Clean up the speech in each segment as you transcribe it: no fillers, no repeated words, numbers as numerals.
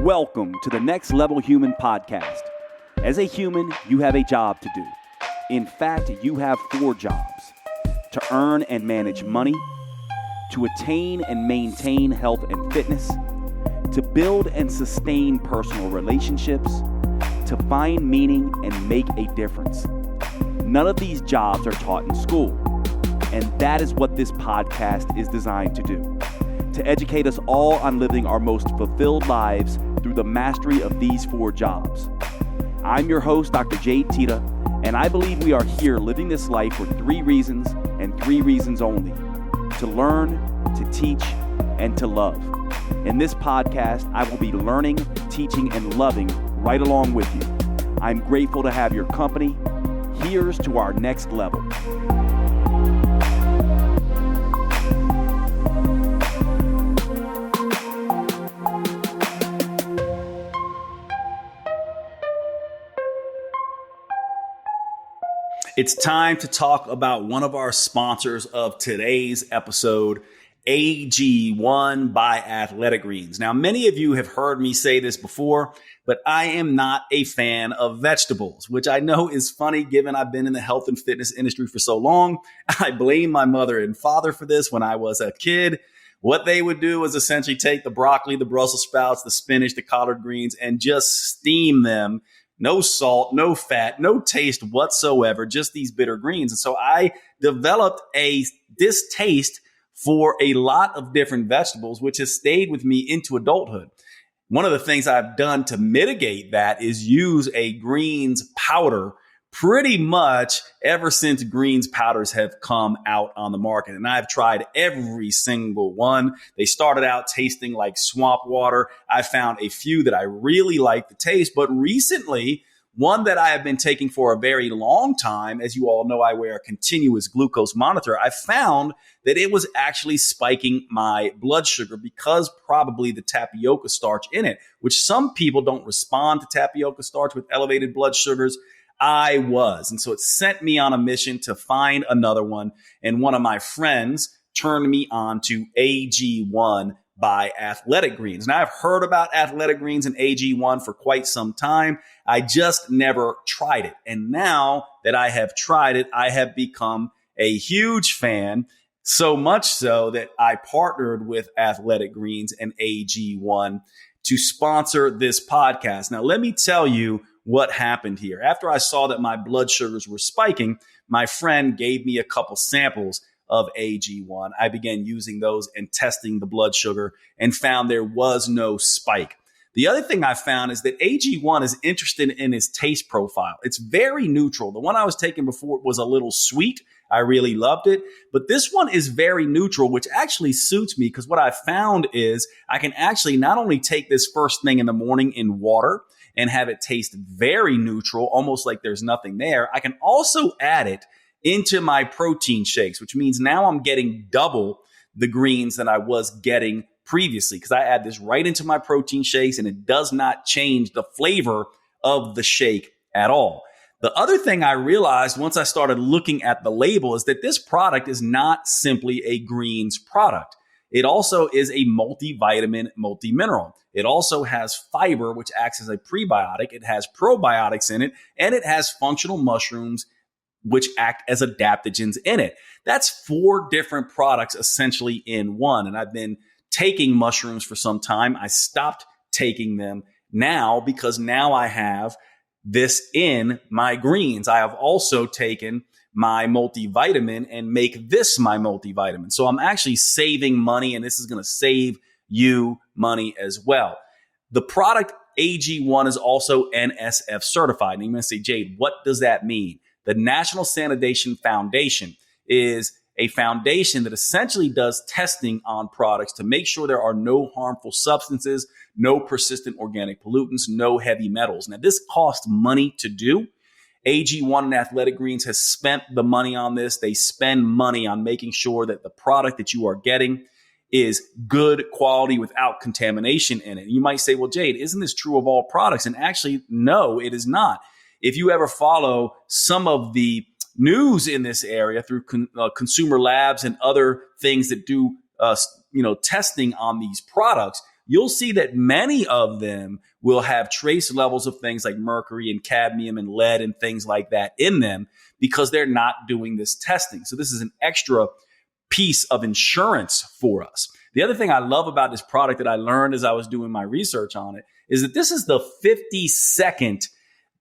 Welcome to the Next Level Human podcast. As a human, you have a job to do. In fact, you have 4 jobs: to earn and manage money, to attain and maintain health and fitness, to build and sustain personal relationships, to find meaning and make a difference. None of these jobs are taught in school, and that is what this podcast is designed to do: to educate us all on living our most fulfilled lives through the mastery of these 4 jobs. I'm your host, Dr. Jade Teta, and I believe we are here living this life for 3 reasons and 3 reasons only: to learn, to teach, and to love. In this podcast, I will be learning, teaching, and loving right along with you. I'm grateful to have your company. Here's to our next level. It's time to talk about one of our sponsors of today's episode, AG1 by Athletic Greens. Now, many of you have heard me say this before, but I am not a fan of vegetables, which I know is funny given I've been in the health and fitness industry for so long. I blame my mother and father for this. When I was a kid, what they would do was essentially take the broccoli, the Brussels sprouts, the spinach, the collard greens, and just steam them. No salt, no fat, no taste whatsoever, just these bitter greens. And so I developed a distaste for a lot of different vegetables, which has stayed with me into adulthood. One of the things I've done to mitigate that is use a greens powder pretty much ever since greens powders have come out on the market. And I've tried every single one. They started out tasting like swamp water. I found a few that I really like the taste, but recently, one that I have been taking for a very long time, as you all know, I wear a continuous glucose monitor. I found that it was actually spiking my blood sugar because probably the tapioca starch in it, which some people don't respond to tapioca starch with elevated blood sugars. I was. And so it sent me on a mission to find another one. And one of my friends turned me on to AG1 by Athletic Greens. Now, I've heard about Athletic Greens and AG1 for quite some time. I just never tried it. And now that I have tried it, I have become a huge fan, so much so that I partnered with Athletic Greens and AG1 to sponsor this podcast. Now, let me tell you what happened here. After I saw that my blood sugars were spiking, my friend gave me a couple samples of AG1. I began using those and testing the blood sugar and found there was no spike. The other thing I found is that AG1 is interested in its taste profile. It's very neutral. The one I was taking before was a little sweet. I really loved it. But this one is very neutral, which actually suits me because what I found is I can actually not only take this first thing in the morning in water and have it taste very neutral, almost like there's nothing there. I can also add it into my protein shakes, which means now I'm getting double the greens that I was getting previously because I add this right into my protein shakes and it does not change the flavor of the shake at all. The other thing I realized once I started looking at the label is that this product is not simply a greens product. It also is a multivitamin, multimineral. It also has fiber, which acts as a prebiotic. It has probiotics in it, and it has functional mushrooms, which act as adaptogens in it. That's 4 different products essentially in one. And I've been taking mushrooms for some time. I stopped taking them now because now I have this in my greens. I have also taken my multivitamin and make this my multivitamin. So I'm actually saving money, and this is going to save you money as well. The product AG1 is also NSF certified. And you're going to say, Jade, what does that mean? The National Sanitation Foundation is a foundation that essentially does testing on products to make sure there are no harmful substances, no persistent organic pollutants, no heavy metals. Now, this costs money to do. AG1 and Athletic Greens has spent the money on this. They spend money on making sure that the product that you are getting is good quality without contamination in it. You might say, well, Jade, isn't this true of all products? And actually, no, it is not. If you ever follow some of the news in this area through consumer labs and other things that do testing on these products, you'll see that many of them will have trace levels of things like mercury and cadmium and lead and things like that in them because they're not doing this testing. So this is an extra piece of insurance for us. The other thing I love about this product that I learned as I was doing my research on it is that this is the 52nd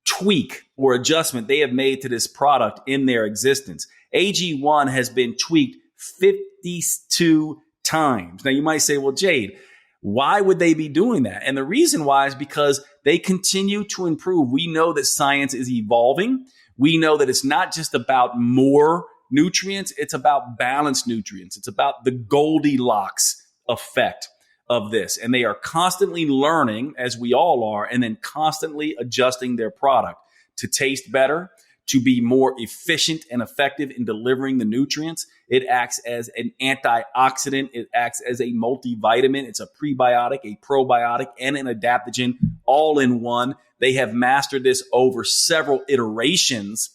tweak or adjustment they have made to this product in their existence. AG1 has been tweaked 52 times. Now you might say, well, Jade, why would they be doing that? And the reason why is because they continue to improve. We know that science is evolving. We know that it's not just about more nutrients. It's about balanced nutrients. It's about the Goldilocks effect of this. And they are constantly learning, as we all are, and then constantly adjusting their product to taste better, to be more efficient and effective in delivering the nutrients. It acts as an antioxidant. It acts as a multivitamin. It's a prebiotic, a probiotic, and an adaptogen all in one. They have mastered this over several iterations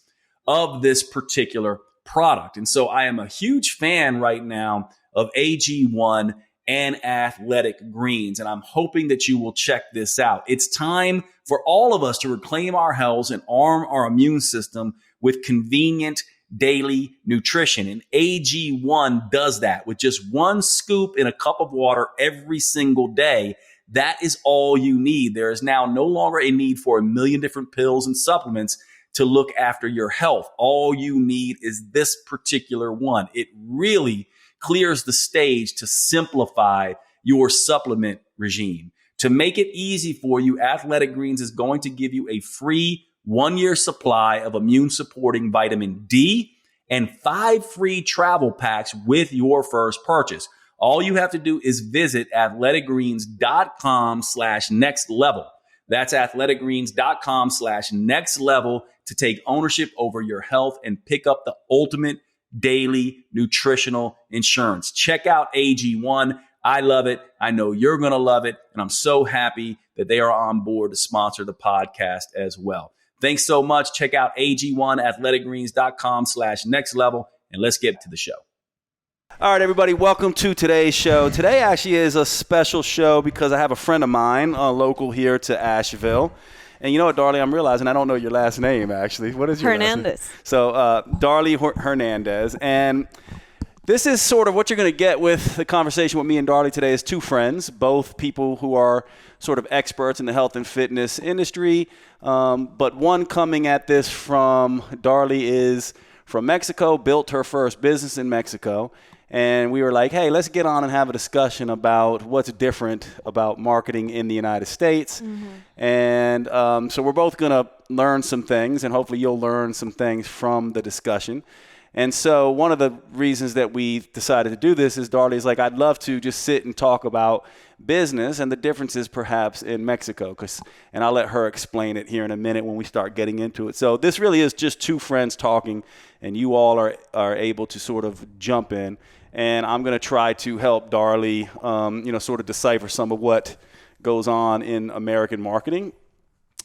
of this particular product. And so I am a huge fan right now of AG1 and Athletic Greens. And I'm hoping that you will check this out. It's time for all of us to reclaim our health and arm our immune system with convenient daily nutrition. And AG1 does that with just one scoop in a cup of water every single day. That is all you need. There is now no longer a need for a million different pills and supplements to look after your health. All you need is this particular one. It really clears the stage to simplify your supplement regime. To make it easy for you, Athletic Greens is going to give you a free 1-year supply of immune supporting vitamin D and 5 free travel packs with your first purchase. All you have to do is visit athleticgreens.com/next level. That's athleticgreens.com/next level to take ownership over your health and pick up the ultimate daily nutritional insurance. Check out AG1. I love it. I know you're going to love it. And I'm so happy that they are on board to sponsor the podcast as well. Thanks so much. Check out AG1, athleticgreens.com/next level. And let's get to the show. All right, everybody, welcome to today's show. Today actually is a special show because I have a friend of mine, local here to Asheville. And you know what, Darly, I'm realizing I don't know your last name, actually. What is your Hernandez. last name? So Darly Hernandez. And this is sort of what you're going to get with the conversation with me and Darly today is two friends, both people who are sort of experts in the health and fitness industry. But one coming at this from Darly is from Mexico, built her first business in Mexico. And we were like, hey, let's get on and have a discussion about what's different about marketing in the United States. Mm-hmm. And so we're both going to learn some things, and hopefully you'll learn some things from the discussion. And so one of the reasons that we decided to do this is Darly's like, I'd love to just sit and talk about business and the differences perhaps in Mexico. And I'll let her explain it here in a minute when we start getting into it. So this really is just two friends talking, and you all are able to sort of jump in. And I'm going to try to help Darly, sort of decipher some of what goes on in American marketing.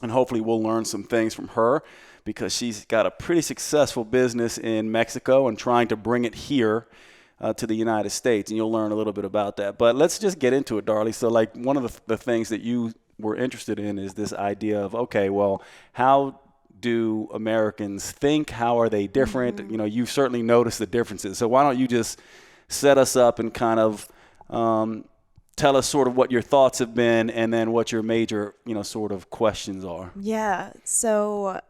And hopefully we'll learn some things from her because she's got a pretty successful business in Mexico and trying to bring it here to the United States. And you'll learn a little bit about that. But let's just get into it, Darly. So like one of the things that you were interested in is this idea of, okay, well, how do Americans think? How are they different? Mm-hmm. You know, you've certainly noticed the differences. So why don't you just set us up and kind of tell us sort of what your thoughts have been and then what your major, sort of questions are. Yeah. So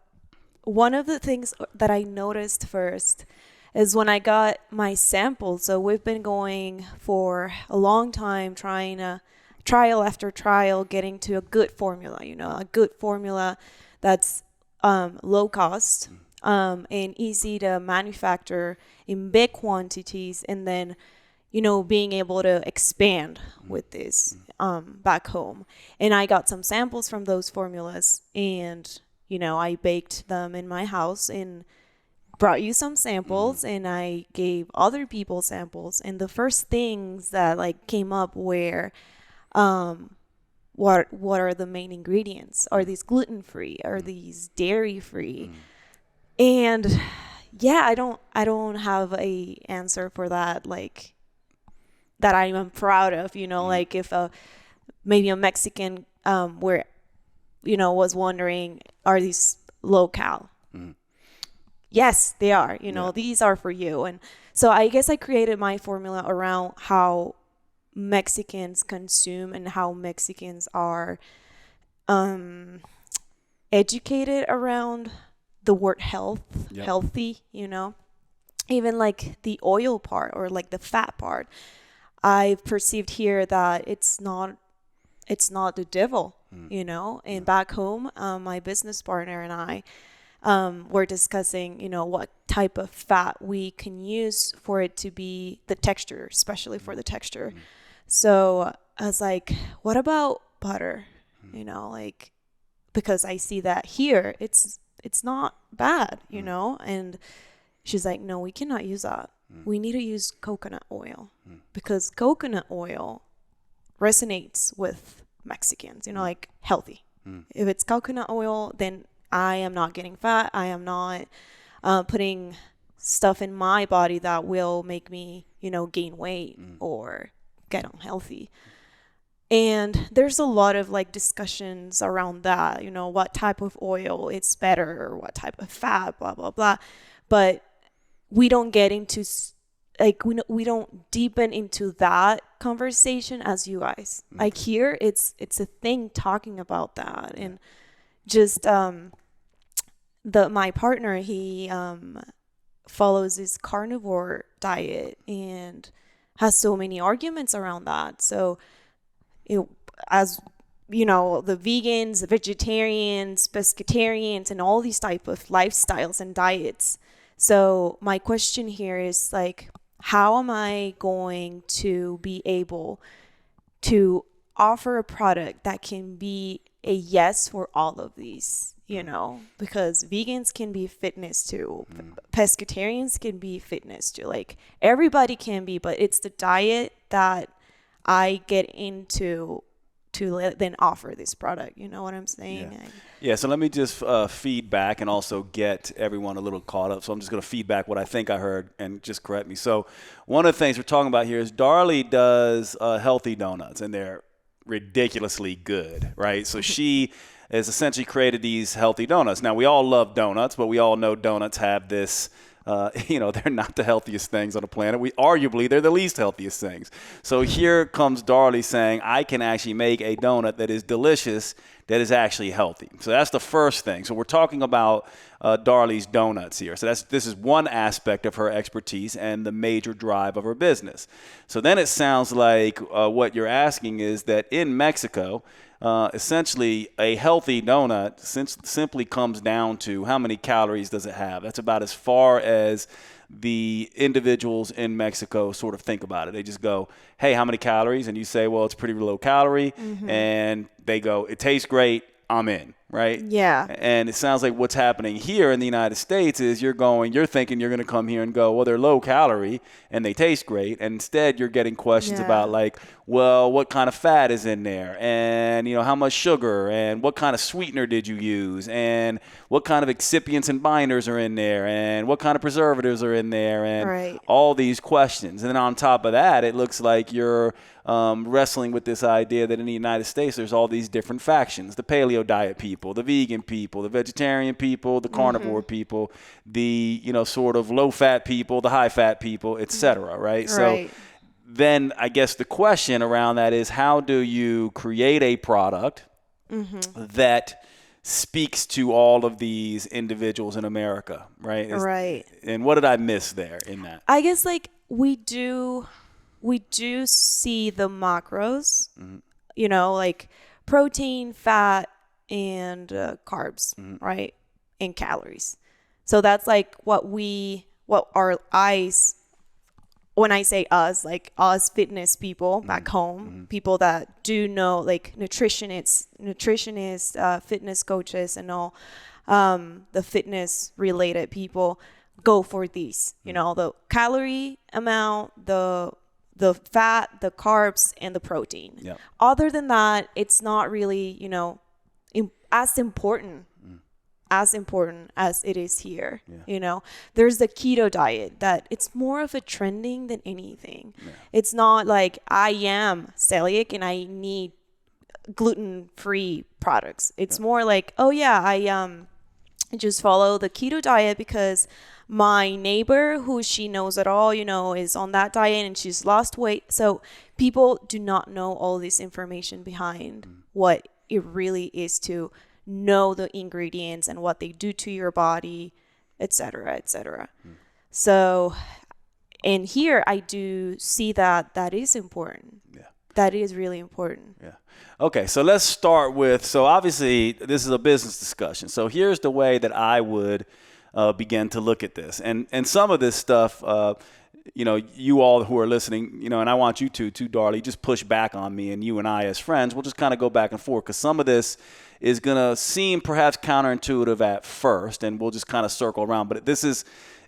one of the things that I noticed first is when I got my sample. So we've been going for a long time trying trial after trial, getting to a good formula, a good formula that's low cost and easy to manufacture in big quantities, and then being able to expand with this back home. And I got some samples from those formulas, and I baked them in my house and brought you some samples, and I gave other people samples. And the first things that came up were what are the main ingredients? Are these gluten-free? Are these dairy-free? And yeah, I don't have a answer for that, that I am proud of, if a maybe a Mexican where, was wondering, are these low cal? Yes, they are. These are for you. And so I guess I created my formula around how Mexicans consume and how Mexicans are educated around the word healthy, even like the oil part or like the fat part. I've perceived here that it's not the devil, and back home, my business partner and I, we're discussing, what type of fat we can use for it to be the texture, especially for the texture. So I was like, what about butter? Like, because I see that here, it's not bad, and she's like, no, we cannot use that. We need to use coconut oil because coconut oil resonates with Mexicans, like healthy. If it's coconut oil, then I am not getting fat. I am not putting stuff in my body that will make me, gain weight or get unhealthy. And there's a lot of like discussions around that, what type of oil is better or what type of fat, blah, blah, blah. But we don't get into like, we don't deepen into that conversation as you guys. Like here, it's a thing talking about that. And just my partner, he follows this carnivore diet and has so many arguments around that. So as the vegans, the vegetarians, pescatarians, and all these type of lifestyles and diets. So my question here is like, how am I going to be able to offer a product that can be a yes for all of these, because vegans can be fitness too. Pescatarians can be fitness too. Like everybody can be, but it's the diet that I get into to then offer this product. You know what I'm saying? Yeah. So let me just feed back and also get everyone a little caught up. So I'm just going to feed back what I think I heard and just correct me. So one of the things we're talking about here is Darly does healthy donuts, and they're ridiculously good, right? So she has essentially created these healthy donuts. Now, we all love donuts, but we all know donuts have this they're not the healthiest things on the planet. Arguably, they're the least healthiest things. So here comes Darly saying, I can actually make a donut that is delicious, that is actually healthy. So that's the first thing. So we're talking about Darly's donuts here. So this is one aspect of her expertise and the major drive of her business. So then it sounds like what you're asking is that in Mexico, essentially a healthy donut simply comes down to how many calories does it have. That's about as far as the individuals in Mexico sort of think about it. They just go, hey, how many calories? And you say, well, it's pretty low calorie. And they go, it tastes great, I'm in, right? Yeah. And it sounds like what's happening here in the United States is you're thinking you're going to come here and go, well, they're low calorie and they taste great. And instead you're getting questions about like, well, what kind of fat is in there? And, how much sugar and what kind of sweetener did you use? And what kind of excipients and binders are in there? And what kind of preservatives are in there? And all these questions. And then on top of that, it looks like you're wrestling with this idea that in the United States, there's all these different factions, the paleo diet people, the vegan people, the vegetarian people, the carnivore people, the, sort of low fat people, the high fat people, et cetera, right? So then I guess the question around that is, how do you create a product that speaks to all of these individuals in America, right? And what did I miss there in that? I guess like we do see the macros, like protein, fat, and carbs, right? And calories. So that's like what our eyes, when I say us, like us fitness people back home, people that do know, like nutritionists, fitness coaches and all, the fitness related people go for these, the calorie amount, the fat, the carbs, and the protein. Yep. Other than that, it's not really, as important as it is here. There's the keto diet that it's more of a trending than anything. It's not like I am celiac and I need gluten-free products. It's more like, oh yeah, I just follow the keto diet because my neighbor, who she knows at all, is on that diet and she's lost weight. So people do not know all this information behind what it really is to know the ingredients and what they do to your body, etc., etc. So, and here I do see that is important. Yeah. That is really important. Yeah. Okay, so let's start with, so obviously this is a business discussion. So here's the way that I would begin to look at this. And some of this stuff, you all who are listening, and I want you to too, Darly, just push back on me, and you and I as friends, we'll just kind of go back and forth, because some of this is going to seem perhaps counterintuitive at first, and we'll just kind of circle around. But this is,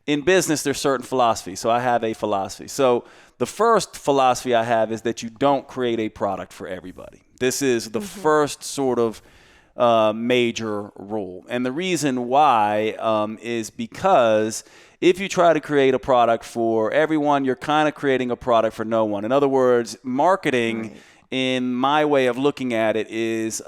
in business, there's certain philosophies. So I have a philosophy. So the first philosophy I have is that you don't create a product for everybody. This is the first sort of major rule. And the reason why is because if you try to create a product for everyone, you're kind of creating a product for no one. In other words, marketing, in my way of looking at it, is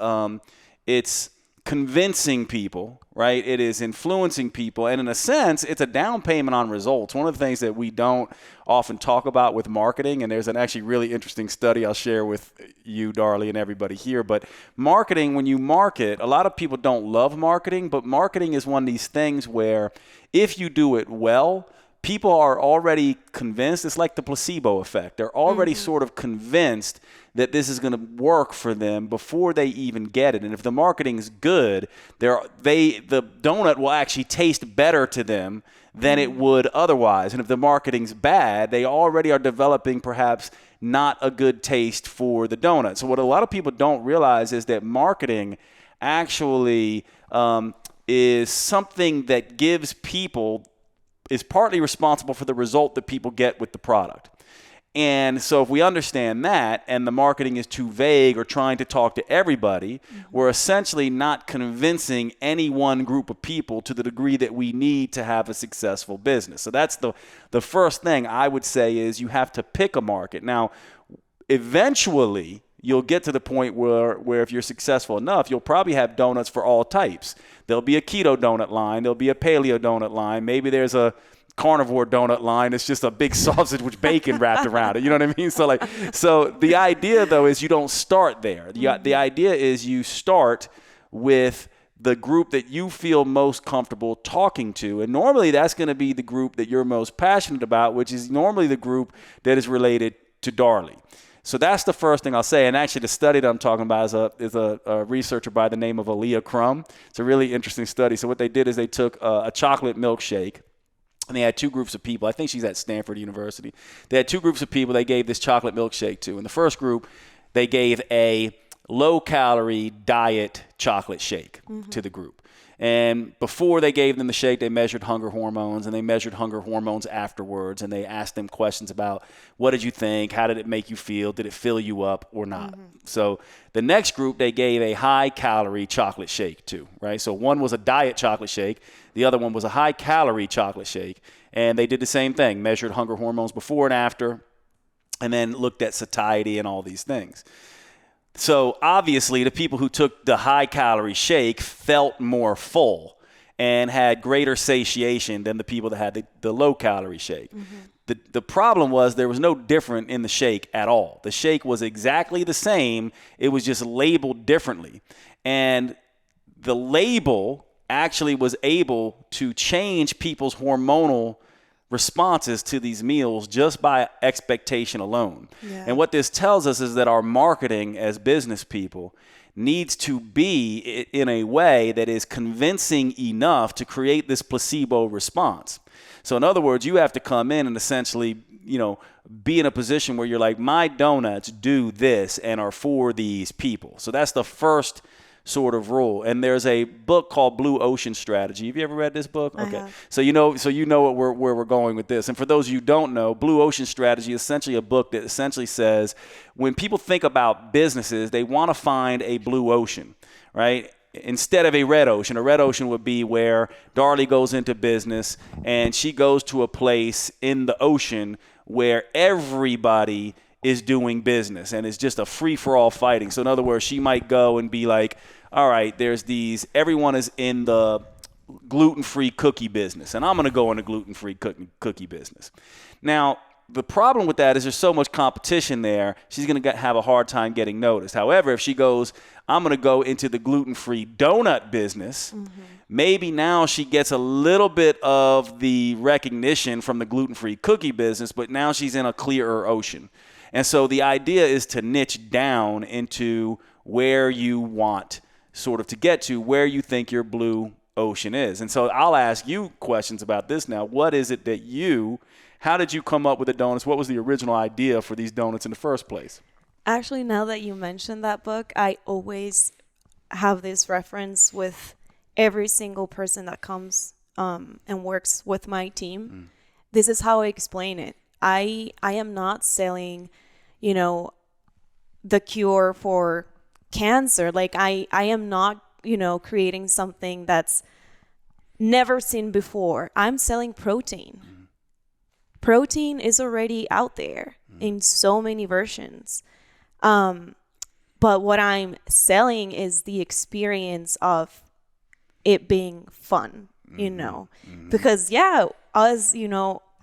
it's convincing people, right? It is influencing people. And in a sense, it's a down payment on results. One of the things that we don't often talk about with marketing, and there's an actually really interesting study I'll share with you, Darly, and everybody here. But marketing, when you market, a lot of people don't love marketing, but marketing is one of these things where if you do it well, people are already convinced. It's like the placebo effect. They're already sort of convinced that this is going to work for them before they even get it. And if the marketing is good, the donut will actually taste better to them than it would otherwise. And if the marketing's bad, they already are developing perhaps not a good taste for the donut. So what a lot of people don't realize is that marketing actually is something that is partly responsible for the result that people get with the product. And so if we understand that, and the marketing is too vague or trying to talk to everybody, we're essentially not convincing any one group of people to the degree that we need to have a successful business. So that's the first thing I would say is you have to pick a market. Now, eventually, you'll get to the point where if you're successful enough, you'll probably have donuts for all types. There'll be a keto donut line. There'll be a paleo donut line. Maybe there's a carnivore donut line. It's just a big sausage with bacon wrapped around it. You know what I mean? So the idea, though, is you don't start there. The idea is you start with the group that you feel most comfortable talking to. And normally that's going to be the group that you're most passionate about, which is normally the group that is related to Darly. So that's the first thing I'll say. And actually, the study that I'm talking about is a researcher by the name of Aaliyah Crum. It's a really interesting study. So what they did is they took a chocolate milkshake, and they had two groups of people. I think she's at Stanford University. They had two groups of people they gave this chocolate milkshake to. In the first group, they gave a low-calorie diet chocolate shake to the group. And before they gave them the shake, they measured hunger hormones, and they measured hunger hormones afterwards, and they asked them questions about, what did you think? How did it make you feel? Did it fill you up or not? So the next group, they gave a high-calorie chocolate shake to, right? So one was a diet chocolate shake. The other one was a high-calorie chocolate shake. And they did the same thing, measured hunger hormones before and after, and then looked at satiety and all these things. So obviously the people who took the high-calorie shake felt more full and had greater satiation than the people that had the low-calorie shake. The problem was there was no different in the shake at all. The shake was exactly the same. It was just labeled differently. And the label actually was able to change people's hormonal responses to these meals just by expectation alone. Yeah. And what this tells us is that our marketing as business people needs to be in a way that is convincing enough to create this placebo response. So in other words, you have to come in and essentially, be in a position where you're like, my donuts do this and are for these people. So that's the first sort of rule. And there's a book called Blue Ocean Strategy. Have you ever read this book? Okay. So you know where we're going with this. And for those of you who don't know, Blue Ocean Strategy is essentially a book that essentially says when people think about businesses, they want to find a blue ocean, right? Instead of a red ocean. A red ocean would be where Darly goes into business and she goes to a place in the ocean where everybody is doing business, and it's just a free-for-all fighting. So in other words, she might go and be like, all right, everyone is in the gluten-free cookie business, and I'm going to go in the gluten-free cookie business. Now, the problem with that is there's so much competition there, she's going to have a hard time getting noticed. However, if she goes, I'm going to go into the gluten-free donut business, maybe now she gets a little bit of the recognition from the gluten-free cookie business, but now she's in a clearer ocean. And so the idea is to niche down into where you want sort of to get to, where you think your blue ocean is. And so I'll ask you questions about this now. What is it that how did you come up with the donuts? What was the original idea for these donuts in the first place? Actually, now that you mentioned that book, I always have this reference with every single person that comes and works with my team. This is how I explain it. I am not selling, the cure for cancer. Like I am not, creating something that's never seen before. I'm selling protein. Protein is already out there in so many versions. But what I'm selling is the experience of it being fun, because us,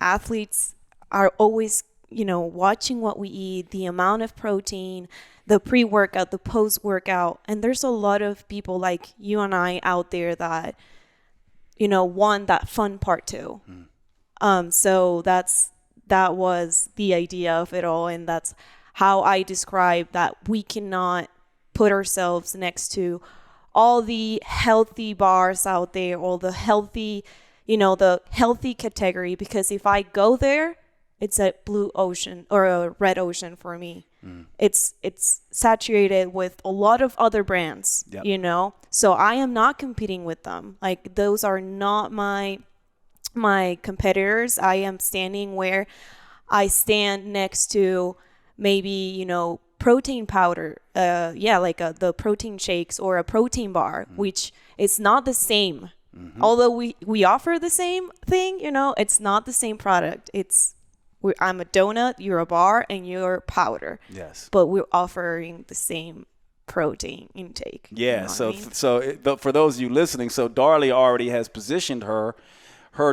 athletes are always, watching what we eat, the amount of protein, the pre-workout, the post-workout. And there's a lot of people like you and I out there that, want that fun part too. So that was the idea of it all. And that's how I describe that we cannot put ourselves next to all the healthy bars out there, all the healthy, the healthy category, because if I go there, it's a blue ocean or a red ocean for me. It's saturated with a lot of other brands, so I am not competing with them. Like those are not my competitors. I am standing where I stand next to maybe, protein powder, the protein shakes or a protein bar, which is not the same. Although we offer the same thing, it's not the same product. I'm a donut, you're a bar, and you're powder. Yes. But we're offering the same protein intake. Yeah. For those of you listening, so Darly already has positioned her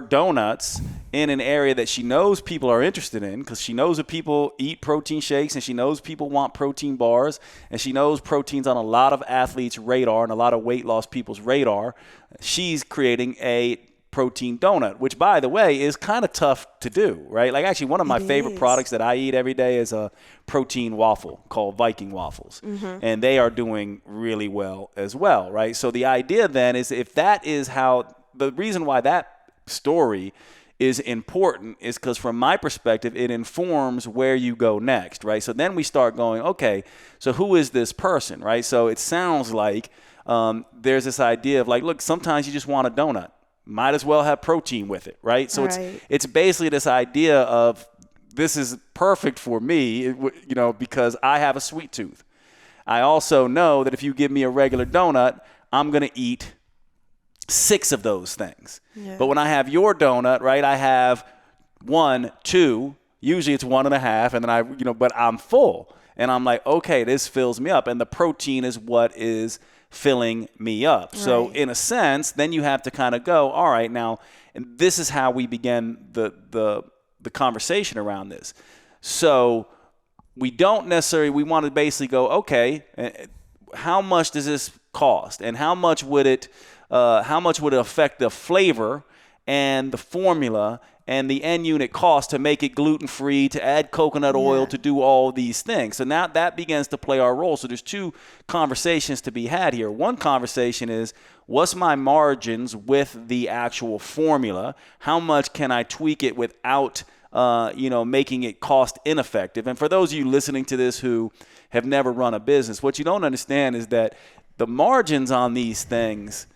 donuts in an area that she knows people are interested in, because she knows that people eat protein shakes and she knows people want protein bars, and she knows protein's on a lot of athletes' radar and a lot of weight loss people's radar. She's creating a protein donut, which, by the way, is kind of tough to do, right? Like actually one of my favorite products that I eat every day is a protein waffle called Viking waffles. And they are doing really well as well, right? So the idea then is, if that is the reason why that story is important is because from my perspective, it informs where you go next, right? So then we start going, okay, so who is this person, right? So it sounds like there's this idea of like, look, sometimes you just want a donut. Might as well have protein with it, right? So it's basically this idea of, this is perfect for me, because I have a sweet tooth. I also know that if you give me a regular donut, I'm going to eat 6 of those things. But when I have your donut, right, I have 1, 2, usually it's 1.5, and then but I'm full. And I'm like, okay, this fills me up. And the protein is what is filling me up. Right. So in a sense, then you have to kind of go, all right, now, and this is how we began the conversation around this. So we want to basically go, okay, how much does this cost? And how much would it affect the flavor and the formula and the end unit cost to make it gluten-free, to add coconut oil, to do all these things? So now that begins to play our role. So there's 2 conversations to be had here. One conversation is, what's my margins with the actual formula? How much can I tweak it without, making it cost ineffective? And for those of you listening to this who have never run a business, what you don't understand is that the margins on these things,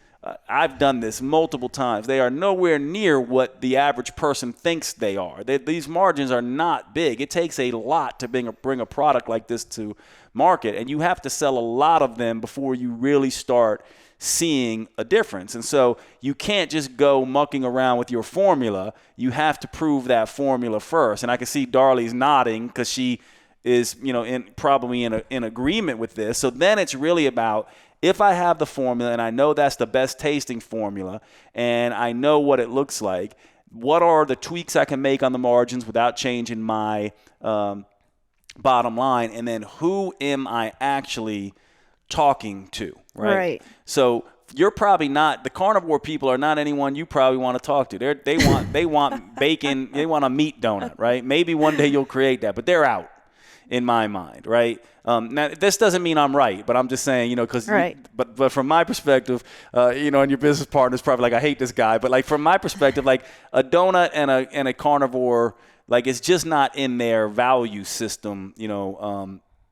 I've done this multiple times, they are nowhere near what the average person thinks they are. These margins are not big. It takes a lot to bring a product like this to market, and you have to sell a lot of them before you really start seeing a difference. And so you can't just go mucking around with your formula. You have to prove that formula first. And I can see Darly's nodding because she is, probably in agreement with this. So then it's really about, if I have the formula and I know that's the best tasting formula and I know what it looks like, what are the tweaks I can make on the margins without changing my bottom line? And then who am I actually talking to, right? So you're probably not, the carnivore people are not anyone you probably want to talk to. They want bacon, they want a meat donut, right? Maybe one day you'll create that, but they're out in my mind, right? Now, this doesn't mean I'm right, but I'm just saying, because, but from my perspective, and your business partner's probably like, I hate this guy, but like from my perspective, like a donut and a carnivore, like it's just not in their value system,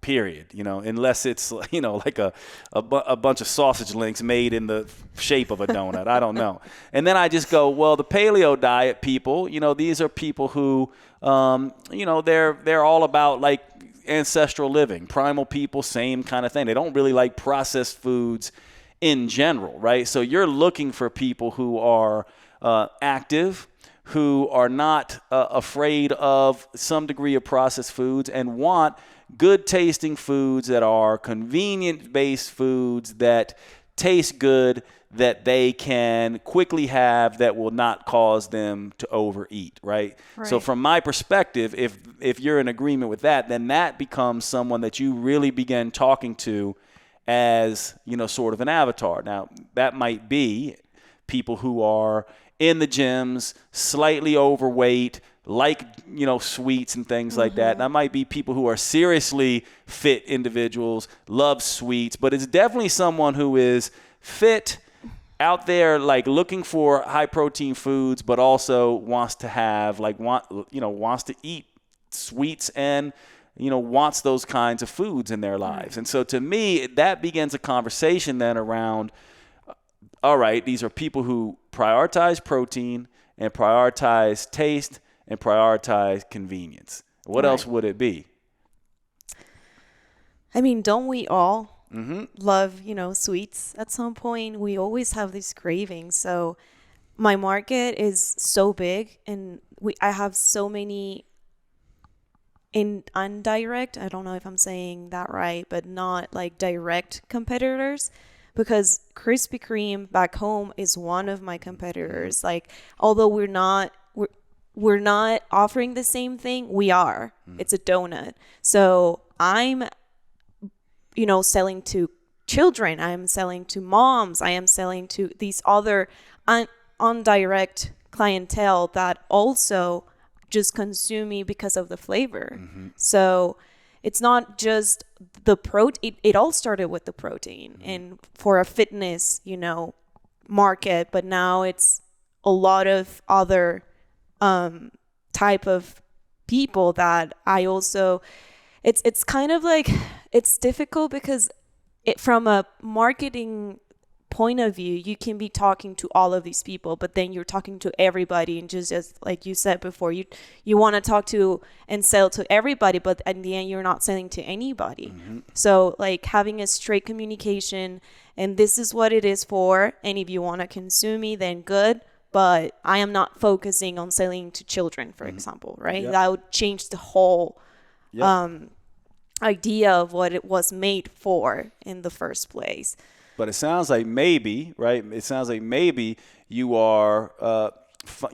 period, unless it's, like a bunch of sausage links made in the shape of a donut. I don't know. And then I just go, well, the paleo diet people, these are people who, they're all about like ancestral living, primal people, same kind of thing. They don't really like processed foods in general, right? So you're looking for people who are active, who are not afraid of some degree of processed foods and want good tasting foods that are convenient based foods that taste good, that they can quickly have, that will not cause them to overeat, right? So from my perspective, if you're in agreement with that, then that becomes someone that you really begin talking to as, sort of an avatar. Now, that might be people who are in the gyms, slightly overweight, like, sweets and things like that. That might be people who are seriously fit individuals, love sweets, but it's definitely someone who is fit, out there, like looking for high protein foods, but also wants to have, like, wants to eat sweets and, wants those kinds of foods in their lives. And so to me, that begins a conversation then around, all right, these are people who prioritize protein and prioritize taste and prioritize convenience. What else would it be? I mean, don't we all love, sweets at some point? We always have these cravings. So my market is so big, and I have so many indirect, I don't know if I'm saying that right, but not like direct competitors, because Krispy Kreme back home is one of my competitors. Like, although we're not offering the same thing, we are. It's a donut. So I'm selling to children. I am selling to moms. I am selling to these other indirect clientele that also just consume me because of the flavor. So it's not just the protein. It all started with the protein and for a fitness, market, but now it's a lot of other type of people that I also, it's kind of like, it's difficult because from a marketing point of view, you can be talking to all of these people, but then you're talking to everybody, and just like you said before, you want to talk to and sell to everybody, but in the end you're not selling to anybody. So like having a straight communication, and this is what it is for, and if you want to consume me, then good, but I am not focusing on selling to children, for example, right? That would change the whole idea of what it was made for in the first place. But it sounds like maybe, right? It sounds like maybe you are,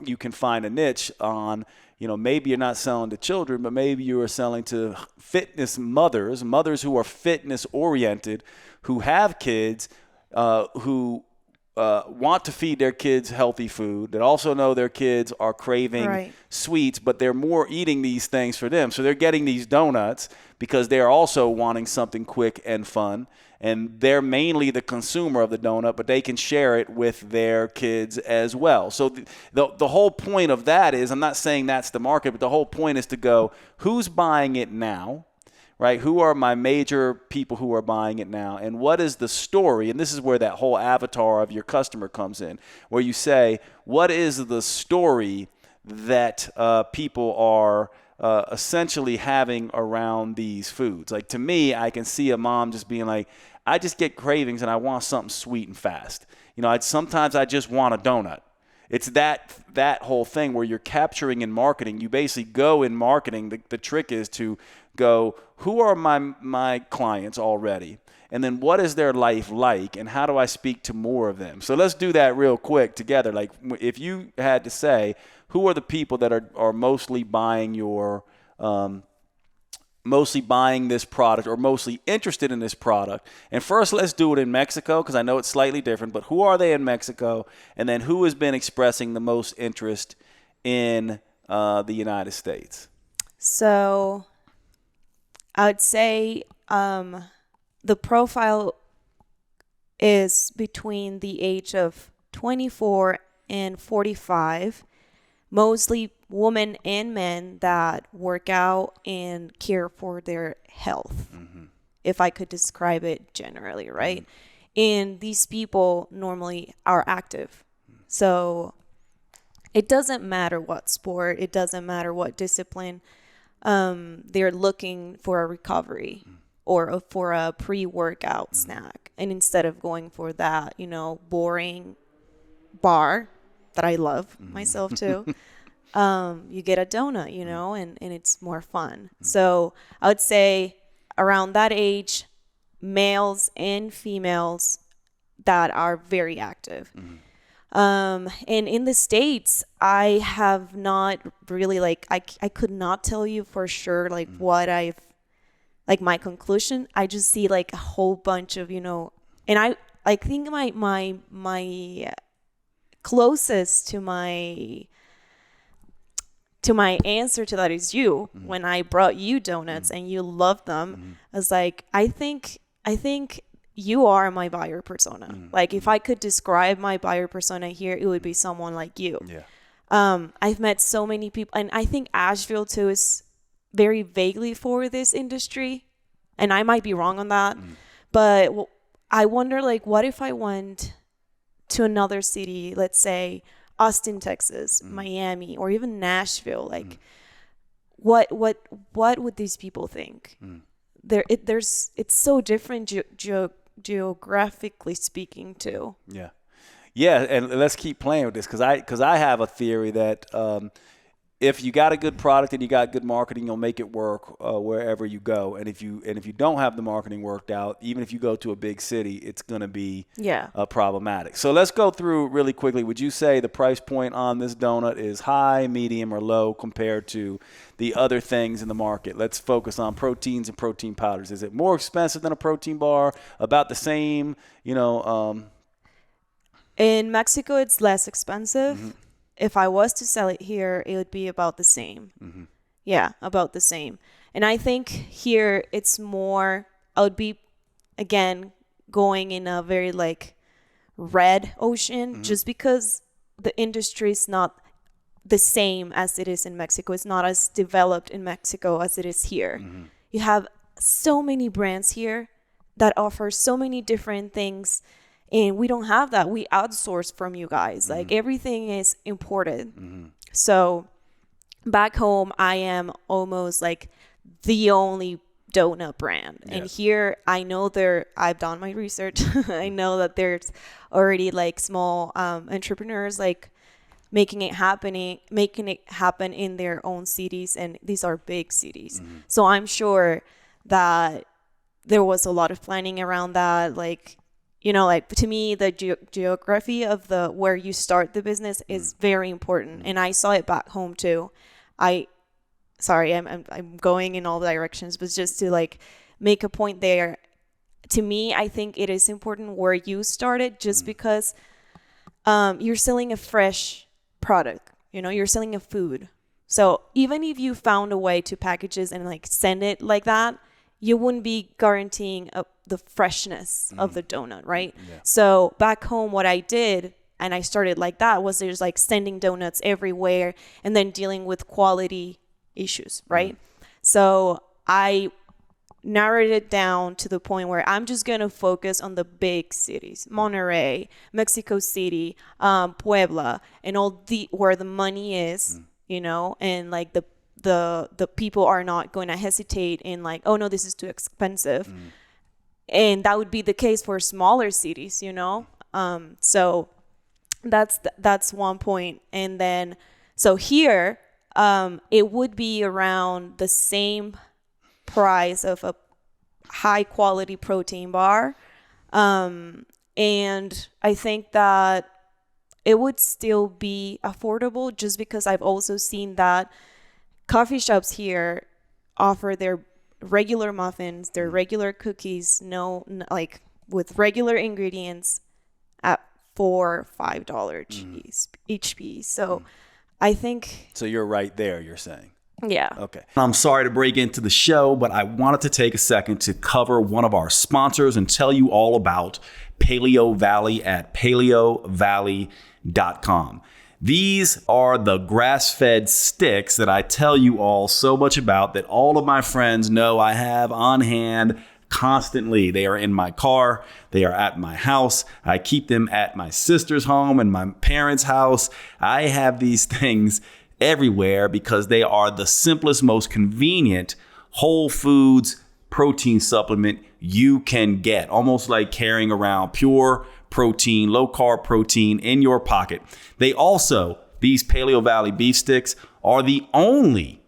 you can find a niche on, maybe you're not selling to children, but maybe you are selling to fitness mothers who are fitness oriented, who have kids, who want to feed their kids healthy food, that also know their kids are craving sweets, but they're more eating these things for them. So they're getting these donuts because they're also wanting something quick and fun. And they're mainly the consumer of the donut, but they can share it with their kids as well. So the whole point of that is, I'm not saying that's the market, but the whole point is to go, who's buying it now, right? Who are my major people who are buying it now? And what is the story? And this is where that whole avatar of your customer comes in, where you say, what is the story that people are essentially having around these foods? Like, to me, I can see a mom just being like, I just get cravings and I want something sweet and fast. Sometimes I just want a donut. It's that whole thing where you're capturing in marketing. You basically go in marketing. The trick is to go, who are my clients already? And then what is their life like, and how do I speak to more of them? So let's do that real quick together. Like, if you had to say, who are the people that are mostly buying mostly buying this product or mostly interested in this product? And first, let's do it in Mexico, because I know it's slightly different, but who are they in Mexico? And then who has been expressing the most interest in the United States? So I would say the profile is between the age of 24 and 45, mostly women and men that work out and care for their health, if I could describe it generally, right? And these people normally are active. So it doesn't matter what sport, it doesn't matter what discipline, they're looking for a recovery or for a pre-workout snack. And instead of going for that, boring bar that I love myself too, you get a donut, and it's more fun. So I would say around that age, males and females that are very active. And in the States, I have not really I could not tell you for sure what I've my conclusion. I just see a whole bunch of, and I think my closest to my answer to that is you. When I brought you donuts and you loved them, I was like, I think you are my buyer persona. If I could describe my buyer persona here, it would be someone like you. I've met so many people, and I think Asheville too is very vaguely for this industry, and I might be wrong on that, but I wonder what if I went to another city, let's say Austin, Texas, Miami, or even Nashville, what would these people think? It's so different geographically speaking too. Yeah, and let's keep playing with this, because I have a theory that if you got a good product and you got good marketing, you'll make it work wherever you go. And if you don't have the marketing worked out, even if you go to a big city, it's going to be problematic. So let's go through really quickly. Would you say the price point on this donut is high, medium, or low compared to the other things in the market? Let's focus on proteins and protein powders. Is it more expensive than a protein bar? About the same? In Mexico, it's less expensive. If I was to sell it here, it would be about the same. Yeah, about the same. And I think here it's more, I would be, again, going in a very red ocean, just because the industry is not the same as it is in Mexico. It's not as developed in Mexico as it is here. You have so many brands here that offer so many different things. And we don't have that. We outsource from you guys. Everything is imported. So back home, I am almost the only donut brand. And here, I know I've done my research. I know that there's already small entrepreneurs making it happen in their own cities. And these are big cities. So I'm sure that there was a lot of planning around that. To me, the geography of where you start the business is very important. And I saw it back home too. I'm going in all directions, but just to make a point there, to me, I think it is important where you started, just because you're selling a fresh product, you're selling a food. So even if you found a way to package it and send it like that, you wouldn't be guaranteeing the freshness of the donut, right? So back home, what I did, and I started like that, was there's sending donuts everywhere and then dealing with quality issues, right? So I narrowed it down to the point where I'm just going to focus on the big cities, Monterrey, Mexico City, Puebla, and where the money is, and the people are not going to hesitate in oh no, this is too expensive. And that would be the case for smaller cities, so that's one point. And then so here it would be around the same price of a high quality protein bar. And I think that it would still be affordable, just because I've also seen that coffee shops here offer their regular muffins, their regular cookies, like with regular ingredients at $4-5 each piece. So I think. So you're right there, you're saying. Yeah. Okay. I'm sorry to break into the show, but I wanted to take a second to cover one of our sponsors and tell you all about Paleo Valley at paleovalley.com. These are the grass-fed sticks that I tell you all so much about, that all of my friends know I have on hand constantly. They are in my car. They are at my house. I keep them at my sister's home and my parents' house. I have these things everywhere because they are the simplest, most convenient whole foods protein supplement you can get. Almost like carrying around pure protein, low carb protein in your pocket. They also, these Paleo Valley beef sticks are the only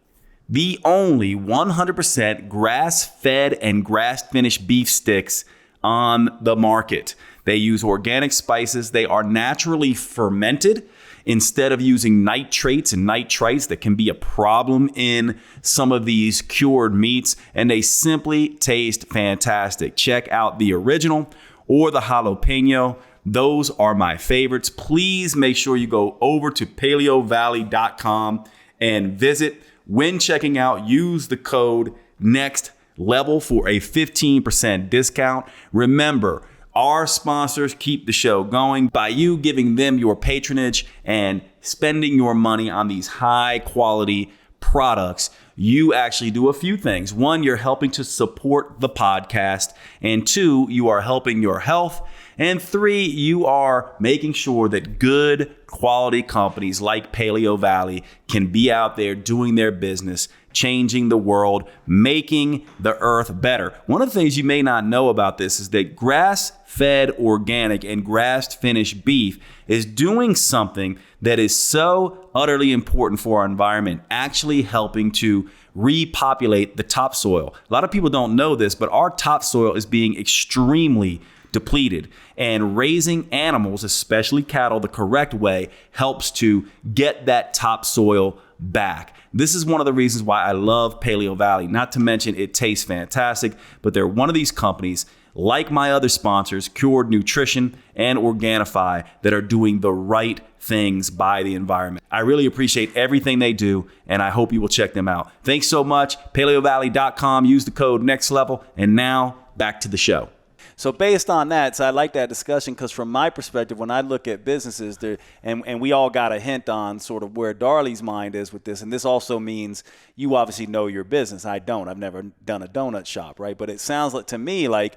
100% grass-fed and grass-finished beef sticks on the market. They use organic spices. They are naturally fermented instead of using nitrates and nitrites that can be a problem in some of these cured meats. And they simply taste fantastic. Check out the original or the jalapeno. Those are my favorites. Please make sure you go over to paleovalley.com and visit. When checking out, use the code NEXTLEVEL for a 15% discount. Remember, our sponsors keep the show going by you giving them your patronage and spending your money on these high quality products. You actually do a few things. One, you're helping to support the podcast. And two, you are helping your health. And three, you are making sure that good quality companies like Paleo Valley can be out there doing their business, changing the world, making the earth better. One of the things you may not know about this is that grass-fed organic and grass-finished beef is doing something that is so utterly important for our environment, actually helping to repopulate the topsoil. A lot of people don't know this, but our topsoil is being extremely depleted, and raising animals, especially cattle, the correct way helps to get that topsoil back. This is one of the reasons why I love Paleo Valley. Not to mention it tastes fantastic, but they're one of these companies, like my other sponsors, Cured Nutrition and Organifi, that are doing the right things by the environment. I really appreciate everything they do, and I hope you will check them out. Thanks so much. paleovalley.com. Use the code NEXTLEVEL. And now back to the show. So based on that, so I like that discussion, because from my perspective, when I look at businesses, and we all got a hint on sort of where Darly's mind is with this, and this also means you obviously know your business. I don't. I've never done a donut shop, right? But it sounds like to me like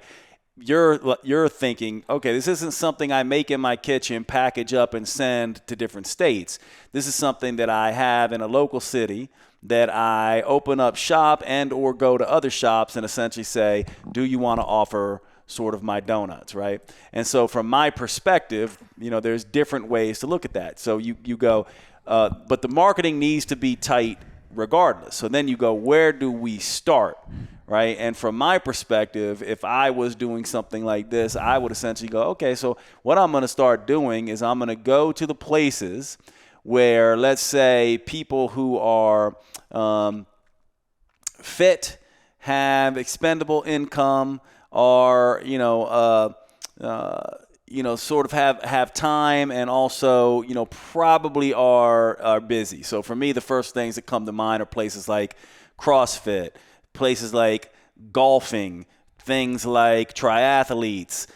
you're thinking, okay, this isn't something I make in my kitchen, package up, and send to different states. This is something that I have in a local city that I open up shop and or go to other shops and essentially say, do you want to offer sort of my donuts, right? And so from my perspective, there's different ways to look at that. So you go, but the marketing needs to be tight regardless. So then you go, where do we start, right? And from my perspective, if I was doing something like this, I would essentially go, okay, so what I'm going to start doing is I'm going to go to the places where, let's say, people who are fit, have expendable income, are sort of have time, and also probably are busy. So for me, the first things that come to mind are places like CrossFit, places like golfing, things like triathletes.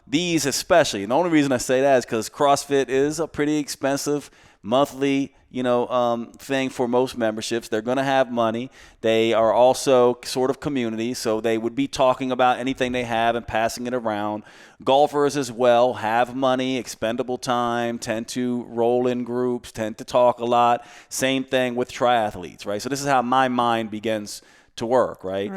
These especially. And the only reason I say that is because CrossFit is a pretty expensive monthly thing for most memberships. They're going to have money. They are also sort of community, so they would be talking about anything they have and passing it around. Golfers as well have money, expendable time, tend to roll in groups, tend to talk a lot. Same thing with triathletes, right? So this is how my mind begins to work, right?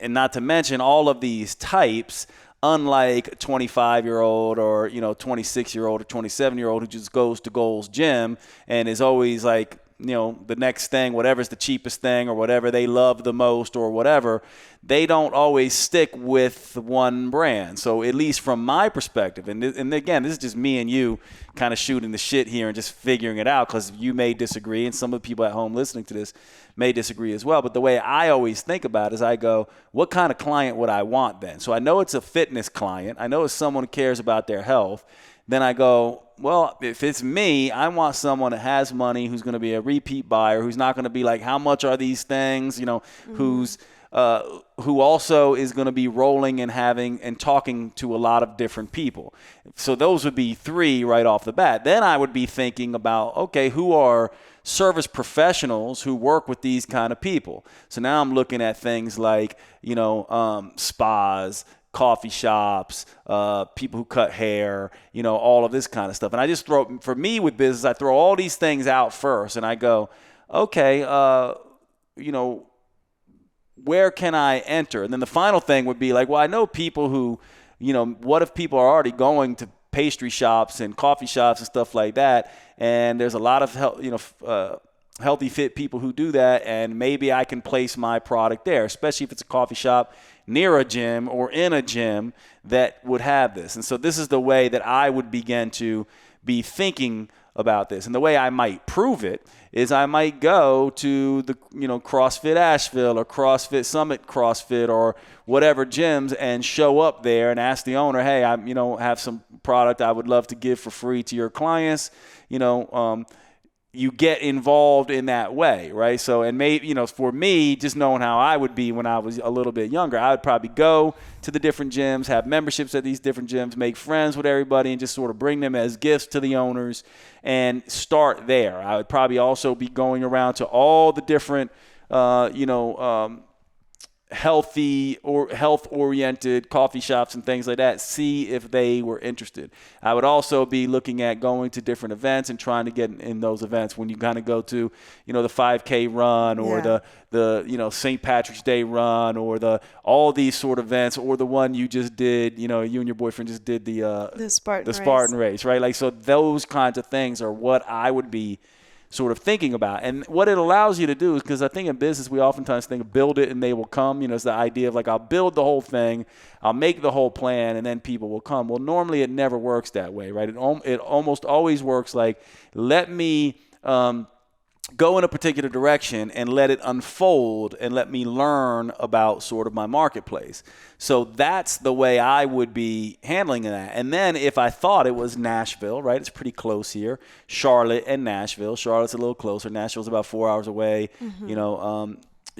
And not to mention all of these types, unlike a 25-year-old or 26-year-old or 27-year-old who just goes to Gold's Gym and is always like the next thing, whatever's the cheapest thing or whatever they love the most or whatever, they don't always stick with one brand. So at least from my perspective, and again, this is just me and you kind of shooting the shit here and just figuring it out, because you may disagree and some of the people at home listening to this may disagree as well. But the way I always think about it is I go, what kind of client would I want then? So I know it's a fitness client. I know it's someone who cares about their health. Then I go, well, if it's me, I want someone that has money, who's going to be a repeat buyer, who's not going to be like, how much are these things? Who also is going to be rolling and having and talking to a lot of different people. So those would be 3 right off the bat. Then I would be thinking about, okay, who are service professionals who work with these kind of people? So now I'm looking at things like, spas, coffee shops, people who cut hair, all of this kind of stuff. And I just for me with business, I throw all these things out first and I go, okay, where can I enter? And then the final thing would be like, well, I know people who, what if people are already going to pastry shops and coffee shops and stuff like that, and there's a lot of healthy, fit people who do that, and maybe I can place my product there, especially if it's a coffee shop near a gym or in a gym that would have this. And so this is the way that I would begin to be thinking about this. And the way I might prove it is I might go to the CrossFit Asheville or CrossFit Summit CrossFit or whatever gyms and show up there and ask the owner, hey, I have some product I would love to give for free to your clients. You get involved in that way, right? So, and maybe, for me, just knowing how I would be when I was a little bit younger, I would probably go to the different gyms, have memberships at these different gyms, make friends with everybody, and just sort of bring them as gifts to the owners and start there. I would probably also be going around to all the different, healthy or health-oriented coffee shops and things like that, see if they were interested. I would also be looking at going to different events and trying to get in those events. When you kind of go to, the 5K run or the St. Patrick's Day run or all these sort of events, or the one you just did, you and your boyfriend just did the Spartan race, right? Like, so those kinds of things are what I would be sort of thinking about. And what it allows you to do is, because I think in business we oftentimes think build it and they will come. It's the idea of like, I'll build the whole thing, I'll make the whole plan, and then people will come. Well, normally it never works that way, right? It almost always works like, let me go in a particular direction and let it unfold and let me learn about sort of my marketplace. So that's the way I would be handling that. And then if I thought it was Nashville, right, it's pretty close here, Charlotte and Nashville. Charlotte's a little closer. Nashville's about 4 hours away.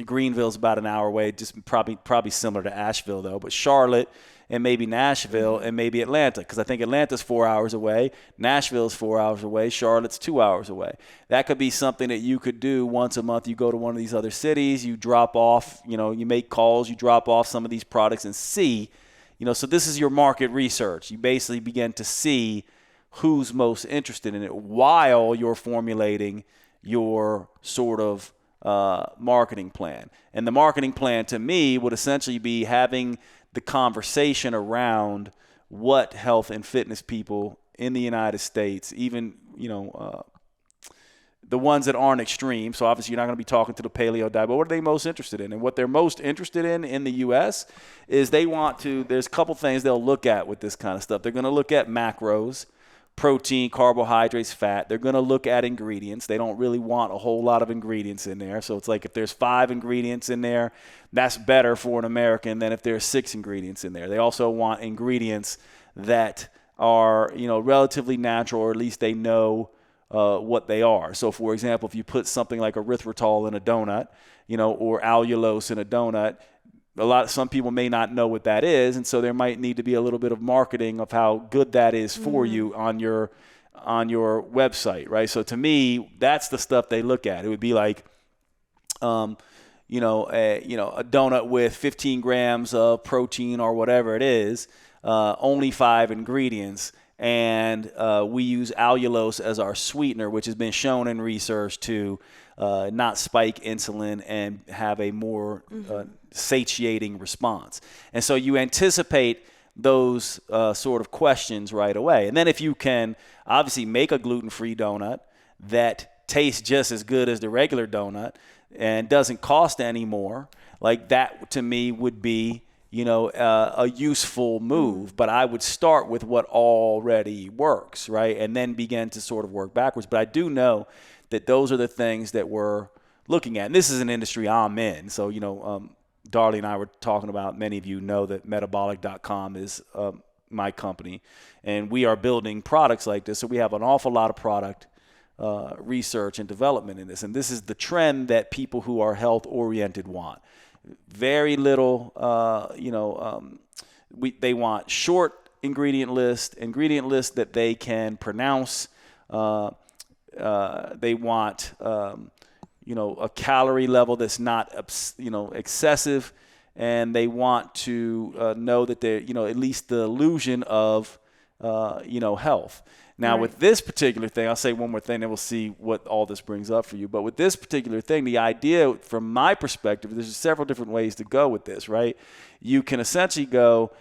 Greenville's about an hour away, just probably similar to Asheville though. But Charlotte and maybe Nashville and maybe Atlanta, because I think Atlanta's 4 hours away, Nashville's 4 hours away, Charlotte's 2 hours away. That could be something that you could do once a month. You go to one of these other cities, you drop off, you make calls, you drop off some of these products and see, so this is your market research. You basically begin to see who's most interested in it while you're formulating your sort of marketing plan. And the marketing plan to me would essentially be having the conversation around what health and fitness people in the United States, even, the ones that aren't extreme. So obviously you're not going to be talking to the paleo diet, but what are they most interested in? And what they're most interested in the U.S. is there's a couple things they'll look at with this kind of stuff. They're going to look at macros, protein, carbohydrates, fat. They're going to look at ingredients. They don't really want a whole lot of ingredients in there. So it's like if there's 5 ingredients in there, that's better for an American than if there's 6 ingredients in there. They also want ingredients that are, relatively natural, or at least they know what they are. So for example, if you put something like erythritol in a donut, or allulose in a donut, some people may not know what that is, and so there might need to be a little bit of marketing of how good that is for you on your website, right? So to me, that's the stuff they look at. It would be like, a donut with 15 grams of protein or whatever it is, only 5 ingredients, and we use allulose as our sweetener, which has been shown in research to not spike insulin and have a more satiating response. And so you anticipate those sort of questions right away. And then if you can obviously make a gluten-free donut that tastes just as good as the regular donut and doesn't cost any more, like that to me would be, a useful move. But I would start with what already works, right? And then begin to sort of work backwards. But I do know that those are the things that we're looking at. And this is an industry I'm in. So, Darly and I were talking about, many of you know that metabolic.com is my company, and we are building products like this. So we have an awful lot of product research and development in this. And this is the trend that people who are health oriented want. Very little, they want short ingredient list that they can pronounce. They want, a calorie level that's not, excessive. And they want to know that they're, at least the illusion of, health. Now, with this particular thing, I'll say one more thing, and we'll see what all this brings up for you. But with this particular thing, the idea, from my perspective, there's several different ways to go with this, right? You can essentially go,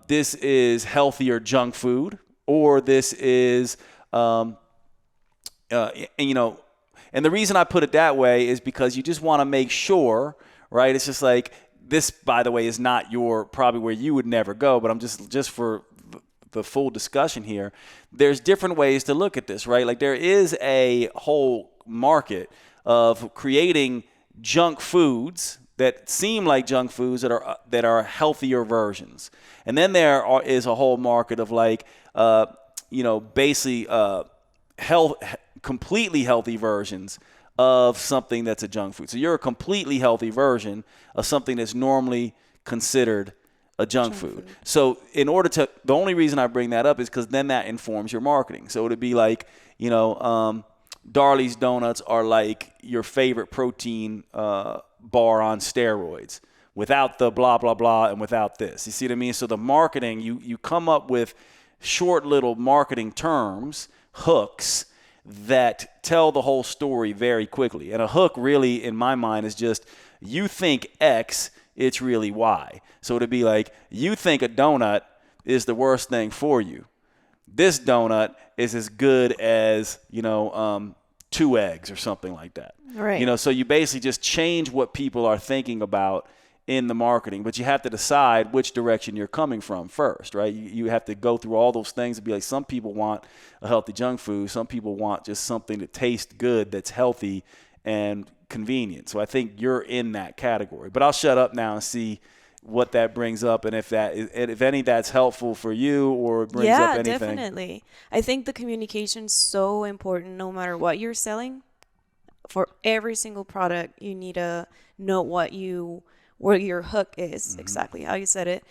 this is healthier junk food, or this is, and the reason I put it that way is because you just want to make sure, right? It's just like, this, by the way, is not probably where you would never go, but I'm just for the full discussion here, there's different ways to look at this, right? Like, there is a whole market of creating junk foods that seem like junk foods that are healthier versions. And then there is a whole market of basically completely healthy versions of something that's a junk food. So you're a completely healthy version of something that's normally considered a junk food. So the only reason I bring that up is because then that informs your marketing. So it'd be like, Darly's Donuts are like your favorite protein bar on steroids, without the blah, blah, blah, and without this. You see what I mean? So the marketing, you come up with short little marketing terms, hooks, that tell the whole story very quickly. And a hook really, in my mind, is just, you think X, it's really Y. So it'd be like, you think a donut is the worst thing for you. This donut is as good as, 2 eggs or something like that. Right. So you basically just change what people are thinking about in the marketing, but you have to decide which direction you're coming from first, right? You have to go through all those things and be like, some people want a healthy junk food. Some people want just something that tastes good, that's healthy and convenient. So I think you're in that category. But I'll shut up now and see what that brings up, and if any that's helpful for you or brings up anything. Yeah, definitely. I think the communication's so important no matter what you're selling. For every single product, you need to know what your hook is, exactly how you said it.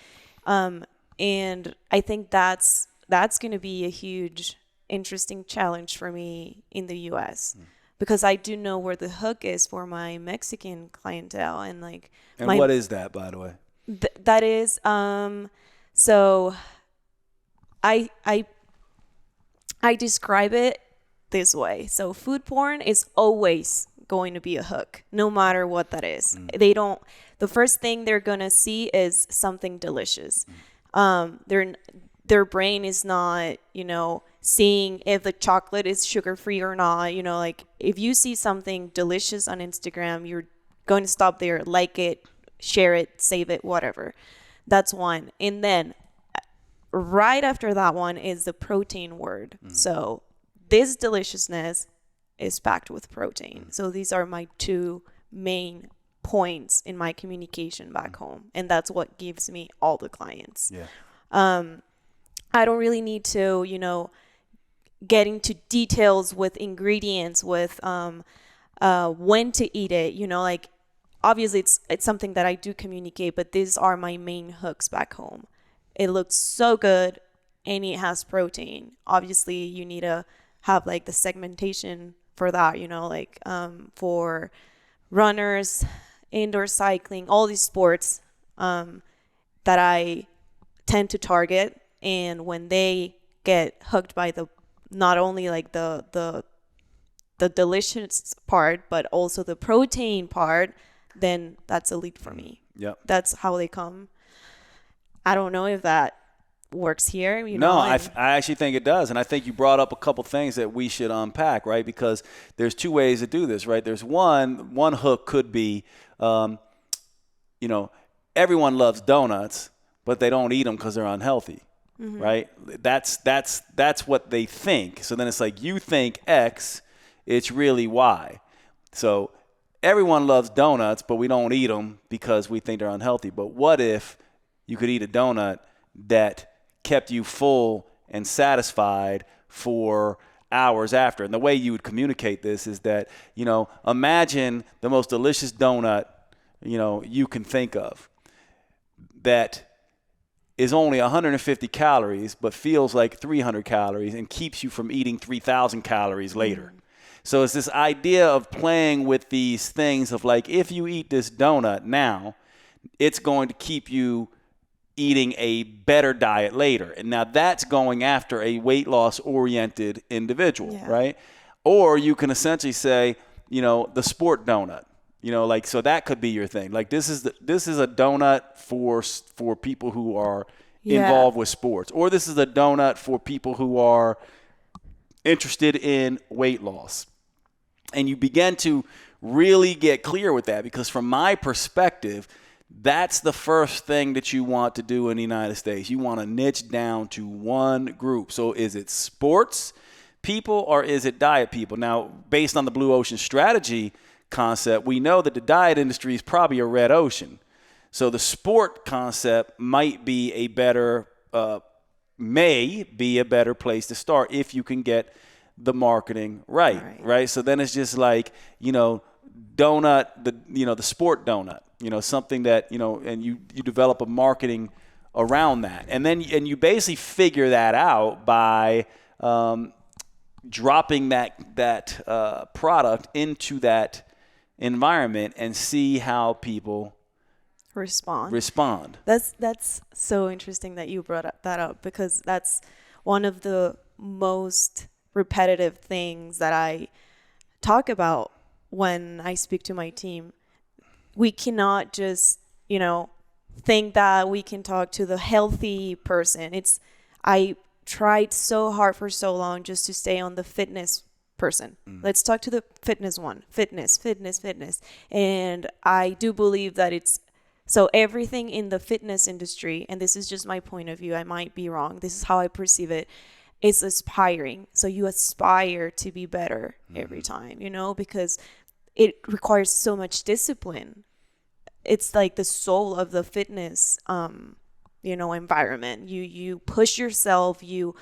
And I think that's going to be a huge, interesting challenge for me in the U.S. Because I do know where the hook is for my Mexican clientele, and what is that, by the way? That is so I describe it this way. So food porn is always going to be a hook, no matter what that is. The first thing they're gonna see is something delicious. Their brain is not, seeing if the chocolate is sugar-free or not. If you see something delicious on Instagram, you're going to stop there, like it, share it, save it, whatever. That's one. And then right after that one is the protein word. So this deliciousness is packed with protein. So these are my two main points in my communication back home. And that's what gives me all the clients. Yeah. I don't really need to, get into details with ingredients, with when to eat it, obviously it's something that I do communicate, but these are my main hooks back home. It looks so good and it has protein. Obviously you need to have the segmentation for that, for runners, indoor cycling, all these sports that I tend to target. And when they get hooked by not only the delicious part, but also the protein part, then that's a lead for me. Yep. That's how they come. I don't know if that works here, you No, know. I actually think it does. And I think you brought up a couple things that we should unpack, right? Because there's two ways to do this, right? There's one hook could be, you know, everyone loves donuts, but they don't eat them because they're unhealthy, right? That's what they think. So then it's like you think X, it's really Y. So everyone loves donuts, but we don't eat them because we think they're unhealthy. But what if you could eat a donut that kept you full and satisfied for hours after? And the way you would communicate this is that, you know, imagine the most delicious donut, you know, you can think of that is only 150 calories but feels like 300 calories and keeps you from eating 3,000 calories later. So it's this idea of playing with these things of like, if you eat this donut now, it's going to keep you eating a better diet later. And now that's going after a weight loss oriented individual, right? Or you can essentially say, you know, the sport donut, you know, like, so that could be your thing. Like this is a donut for people who are involved with sports, or this is a donut for people who are interested in weight loss. And you begin to really get clear with that, because from my perspective, that's the first thing that you want to do in the United States. You want to niche down to one group. So is it sports people or is it diet people? Now, based on the Blue Ocean strategy concept, we know that the diet industry is probably a red ocean. So the sport concept might be a better, may be a better place to start if you can get the marketing right? So then it's just like, you know, donut, the sport donut, you know, something that, you know, and you develop a marketing around that. And then you basically figure that out by dropping that product into that environment and see how people respond. That's so interesting that you brought that up, because that's one of the most repetitive things that I talk about when I speak to my team. We cannot just, you know, think that we can talk to the healthy person. I tried so hard for so long just to stay on the fitness person. Let's talk to the fitness one. Fitness. And I do believe that so everything in the fitness industry, and this is just my point of view, I might be wrong, this is how I perceive it, is aspiring. So you aspire to be better every time, you know, because it requires so much discipline. It's like the soul of the fitness, you know, environment. You push yourself, you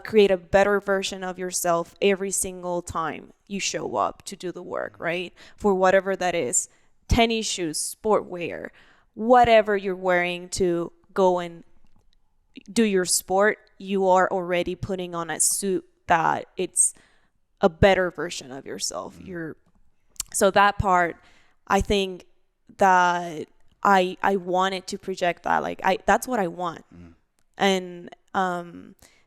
create a better version of yourself every single time you show up to do the work, right? For whatever that is, tennis shoes, sport wear, whatever you're wearing to go and do your sport, you are already putting on a suit that it's a better version of yourself. So that part, I think that I wanted to project that, like that's what I want. And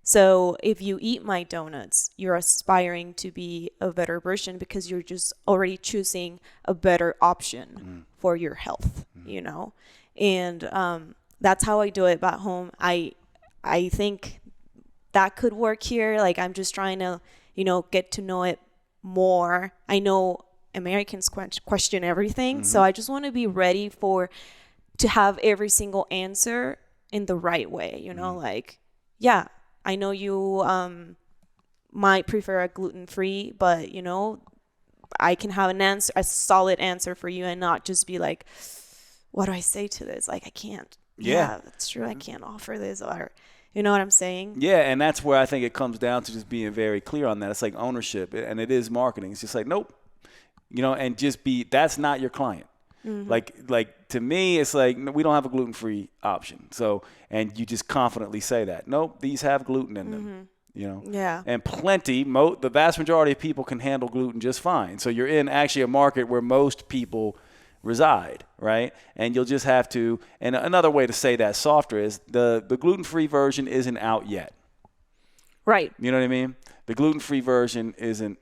so if you eat my donuts, you're aspiring to be a better version, because you're just already choosing a better option for your health, you know. And that's how I do it back home. I think that could work here. Like, I'm just trying to, you know, get to know it more. I know Americans question everything, so I just want to be ready to have every single answer in the right way, you know. Like, yeah, I know you might prefer a gluten-free, but, you know, I can have a solid answer for you, and not just be like, what do I say to this? Like, I can't. Yeah, that's true. I can't offer this, or, you know what I'm saying? Yeah, and that's where I think it comes down to just being very clear on that. It's like ownership, and it is marketing. It's just like, nope, you know, and just that's not your client. Like to me, it's like, we don't have a gluten-free option. So, and you just confidently say that, nope, these have gluten in them. You know, and the vast majority of people can handle gluten just fine. So you're in actually a market where most people reside, right? And you'll just have to, and another way to say that softer is the gluten-free version isn't out yet. Right. You know what I mean? The gluten-free version isn't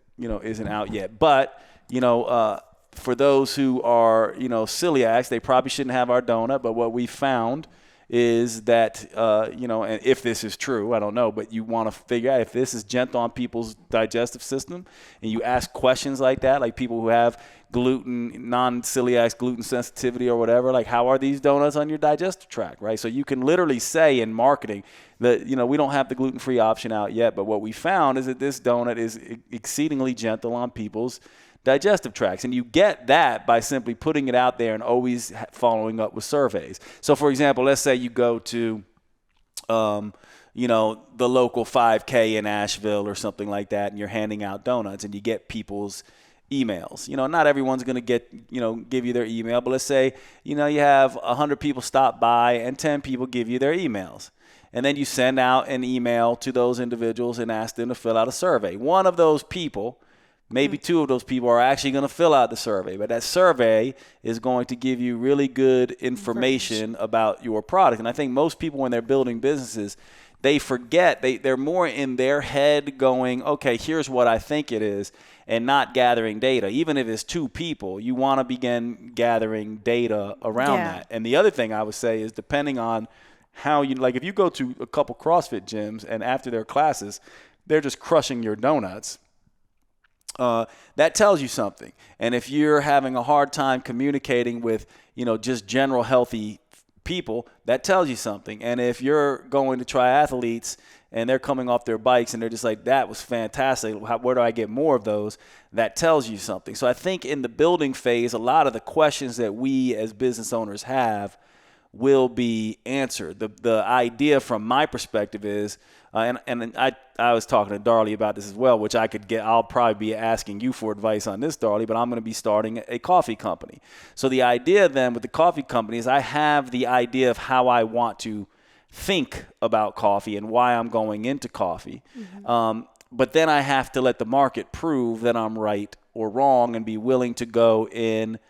out yet. But, you know, for those who are, you know, celiacs, they probably shouldn't have our donut. But what we found, is that, and if this is true, I don't know, but you want to figure out if this is gentle on people's digestive system, and you ask questions like that, like people who have gluten, non-celiac gluten sensitivity or whatever, like how are these donuts on your digestive tract, right? So you can literally say in marketing that, we don't have the gluten-free option out yet, but what we found is that this donut is exceedingly gentle on people's digestive tracts. And you get that by simply putting it out there and always following up with surveys. So, for example, let's say you go to, the local 5K in Asheville or something like that, and you're handing out donuts and you get people's emails. Not everyone's going to give you their email, but let's say, you have 100 people stop by and 10 people give you their emails. And then you send out an email to those individuals and ask them to fill out a survey. One of those people, maybe two of those people, are actually going to fill out the survey. But that survey is going to give you really good information about your product. And I think most people, when they're building businesses, they forget. They're more in their head going, okay, here's what I think it is, and not gathering data. Even if it's two people, you want to begin gathering data around that. And the other thing I would say is, depending on how you, like if you go to a couple CrossFit gyms and after their classes, they're just crushing your donuts, that tells you something. And if you're having a hard time communicating with, just general healthy people, that tells you something. And if you're going to triathletes and they're coming off their bikes and they're just like, that was fantastic, where do I get more of those? That tells you something. So I think in the building phase, a lot of the questions that we as business owners have will be answered. The idea from my perspective is, and I was talking to Darly about this as well, which I'll probably be asking you for advice on this, Darly, but I'm going to be starting a coffee company. So the idea then with the coffee company is I have the idea of how I want to think about coffee and why I'm going into coffee. But then I have to let the market prove that I'm right or wrong and be willing to go in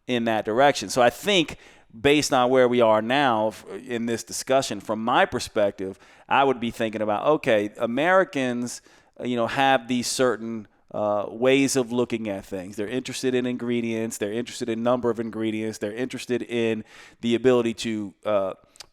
that direction. So I think based on where we are now in this discussion, from my perspective, I would be thinking about, okay, Americans, have these certain ways of looking at things. They're interested in ingredients. They're interested in number of ingredients. They're interested in the ability to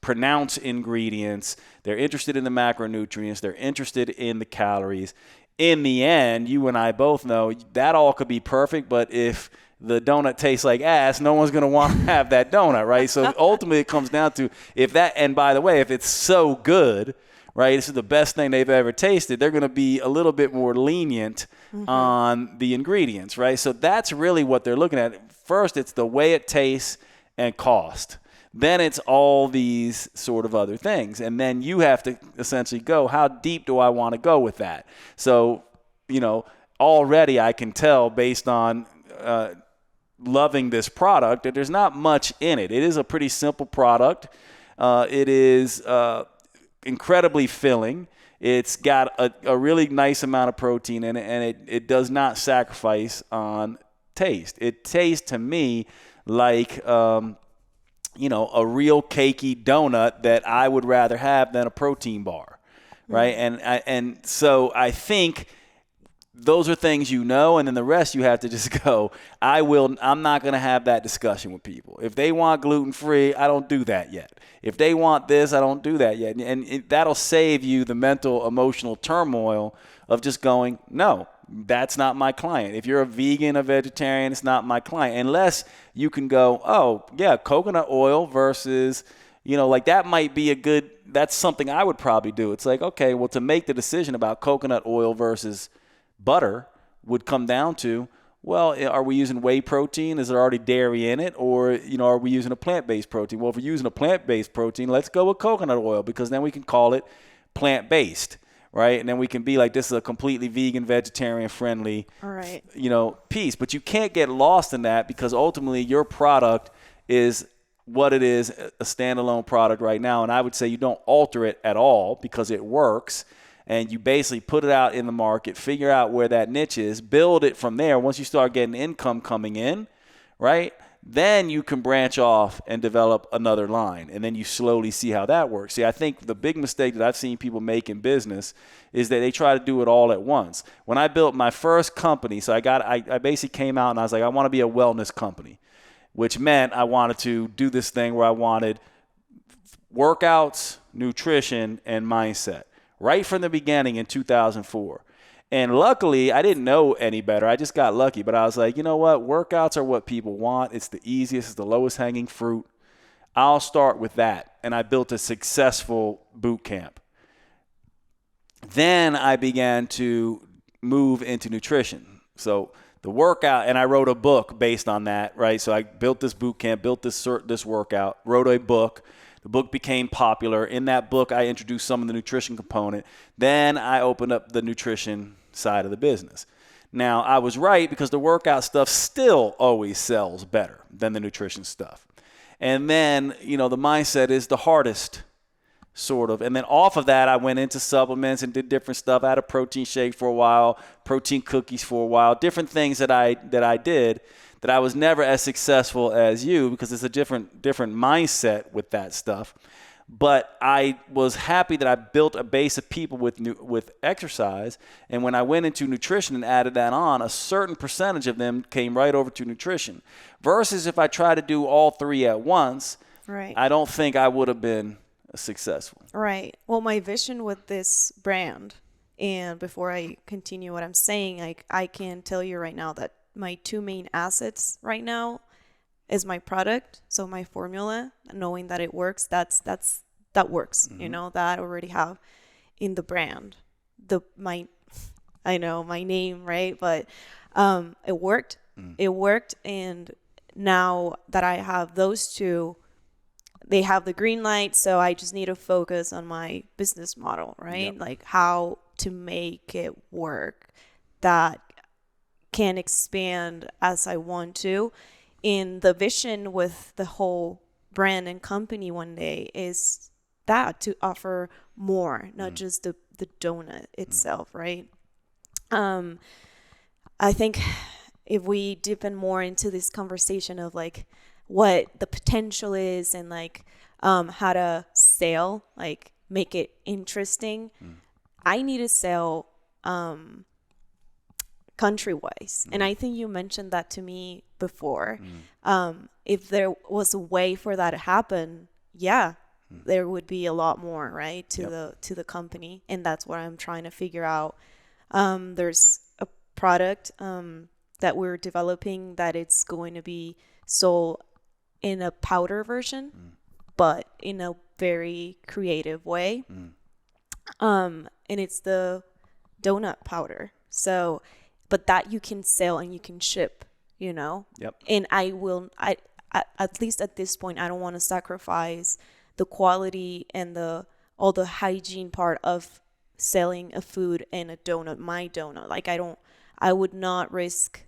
pronounce ingredients. They're interested in the macronutrients. They're interested in the calories. In the end, you and I both know that all could be perfect, but if the donut tastes like ass, no one's going to want to have that donut, right? So ultimately it comes down to and by the way, if it's so good, right, this is the best thing they've ever tasted, they're going to be a little bit more lenient on the ingredients, right? So that's really what they're looking at. First, it's the way it tastes and cost. Then it's all these sort of other things. And then you have to essentially go, how deep do I want to go with that? So, already I can tell based on loving this product that there's not much in it. It is a pretty simple product. It is incredibly filling. It's got a really nice amount of protein in it, and it does not sacrifice on taste. It tastes to me like a real cakey donut that I would rather have than a protein bar, right? And so I think those are things and then the rest you have to just go, I'm not going to have that discussion with people. If they want gluten-free, I don't do that yet. If they want this, I don't do that yet. And that'll save you the mental, emotional turmoil of just going, no, that's not my client. If you're a vegan, a vegetarian, it's not my client. Unless you can go, oh, yeah, coconut oil versus, that might be that's something I would probably do. It's like, okay, well, to make the decision about coconut oil versus butter would come down to, well, are we using whey protein? Is there already dairy in it? Or, are we using a plant-based protein? Well, if we're using a plant-based protein, let's go with coconut oil because then we can call it plant-based, right? And then we can be like, this is a completely vegan, vegetarian-friendly, piece. But you can't get lost in that because ultimately your product is what it is, a standalone product right now. And I would say you don't alter it at all because it works. And you basically put it out in the market, figure out where that niche is, build it from there. Once you start getting income coming in, right, then you can branch off and develop another line. And then you slowly see how that works. See, I think the big mistake that I've seen people make in business is that they try to do it all at once. When I built my first company, so I basically came out and I was like, I want to be a wellness company, which meant I wanted to do this thing where I wanted workouts, nutrition, and mindset right from the beginning in 2004. And luckily, I didn't know any better. I just got lucky. But I was like, you know what? Workouts are what people want. It's the easiest. It's the lowest hanging fruit. I'll start with that. And I built a successful boot camp. Then I began to move into nutrition. So the workout, and I wrote a book based on that, right? So I built this boot camp, built this workout, wrote a book. The book became popular. In that book, I introduced some of the nutrition component. Then I opened up the nutrition side of the business. Now, I was right because the workout stuff still always sells better than the nutrition stuff. And then, the mindset is the hardest, sort of. And then off of that, I went into supplements and did different stuff. I had a protein shake for a while, protein cookies for a while, different things that I did that I was never as successful as you because it's a different mindset with that stuff. But I was happy that I built a base of people with exercise. And when I went into nutrition and added that on, a certain percentage of them came right over to nutrition. Versus if I tried to do all three at once, right, I don't think I would have been successful. Right. Well, my vision with this brand, and before I continue what I'm saying, I can tell you right now that my two main assets right now is my product, so my formula, knowing that it works, that works, Mm-hmm. that I already have in the brand. My name, right? But it worked. It worked, and now that I have those two, they have the green light, so I just need to focus on my business model, right? Yep. Like how to make it work that can expand as I want to. In the vision with the whole brand and company one day is that to offer more, not just the donut itself, right? I think if we deepen more into this conversation of like what the potential is and like how to sell, like make it interesting, I need to sell country-wise. And I think you mentioned that to me before. If there was a way for that to happen, there would be a lot more, right, to the company. And that's what I'm trying to figure out. There's a product that we're developing that it's going to be sold in a powder version, but in a very creative way. And it's the donut powder. So but that you can sell and you can ship, Yep. And I at least at this point, I don't want to sacrifice the quality and all the hygiene part of selling a food and a donut, my donut. Like I would not risk,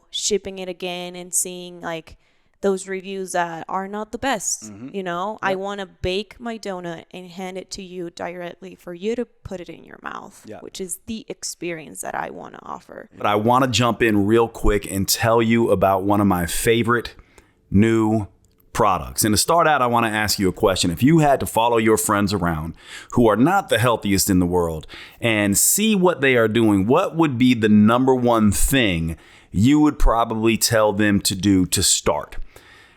shipping it again and seeing like those reviews that are not the best, Yep. I want to bake my donut and hand it to you directly for you to put it in your mouth, which is the experience that I want to offer. But I want to jump in real quick and tell you about one of my favorite new products. And to start out, I want to ask you a question. If you had to follow your friends around who are not the healthiest in the world and see what they are doing, what would be the number one thing you would probably tell them to do to start?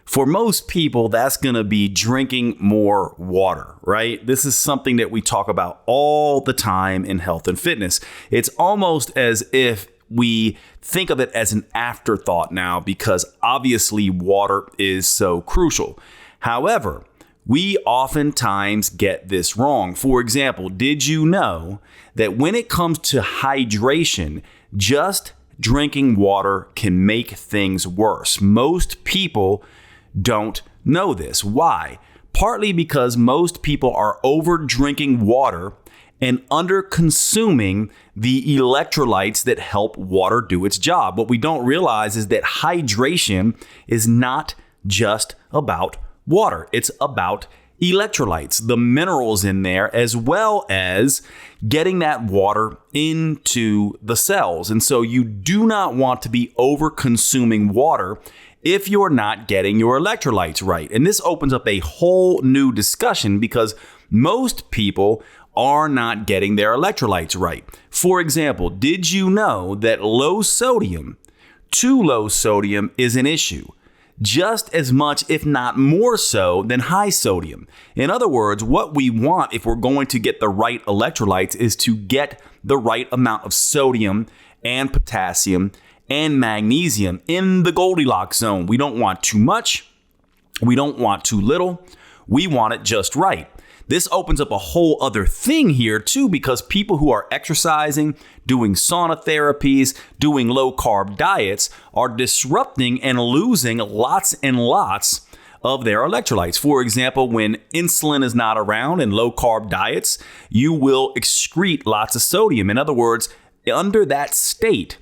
For most people, that's going to be drinking more water, right? This is something that we talk about all the time in health and fitness. It's almost as if we think of it as an afterthought now because obviously water is so crucial. However, we oftentimes get this wrong. For example, did you know that when it comes to hydration, just drinking water can make things worse? Most people don't know this. Why? Partly because most people are over drinking water and under consuming the electrolytes that help water do its job. What we don't realize is that hydration is not just about water. It's about electrolytes, the minerals in there, as well as getting that water into the cells. And so you do not want to be over consuming water if you're not getting your electrolytes right. And this opens up a whole new discussion because most people are not getting their electrolytes right. For example, did you know that too low sodium is an issue? just as much, if not more so, than high sodium. In other words, what we want if we're going to get the right electrolytes is to get the right amount of sodium and potassium and magnesium in the Goldilocks zone. We don't want too much. We don't want too little. We want it just right. This opens up a whole other thing here too, because people who are exercising, doing sauna therapies, doing low carb diets are disrupting and losing lots and lots of their electrolytes. For example, when insulin is not around in low carb diets, you will excrete lots of sodium. In other words, under that state,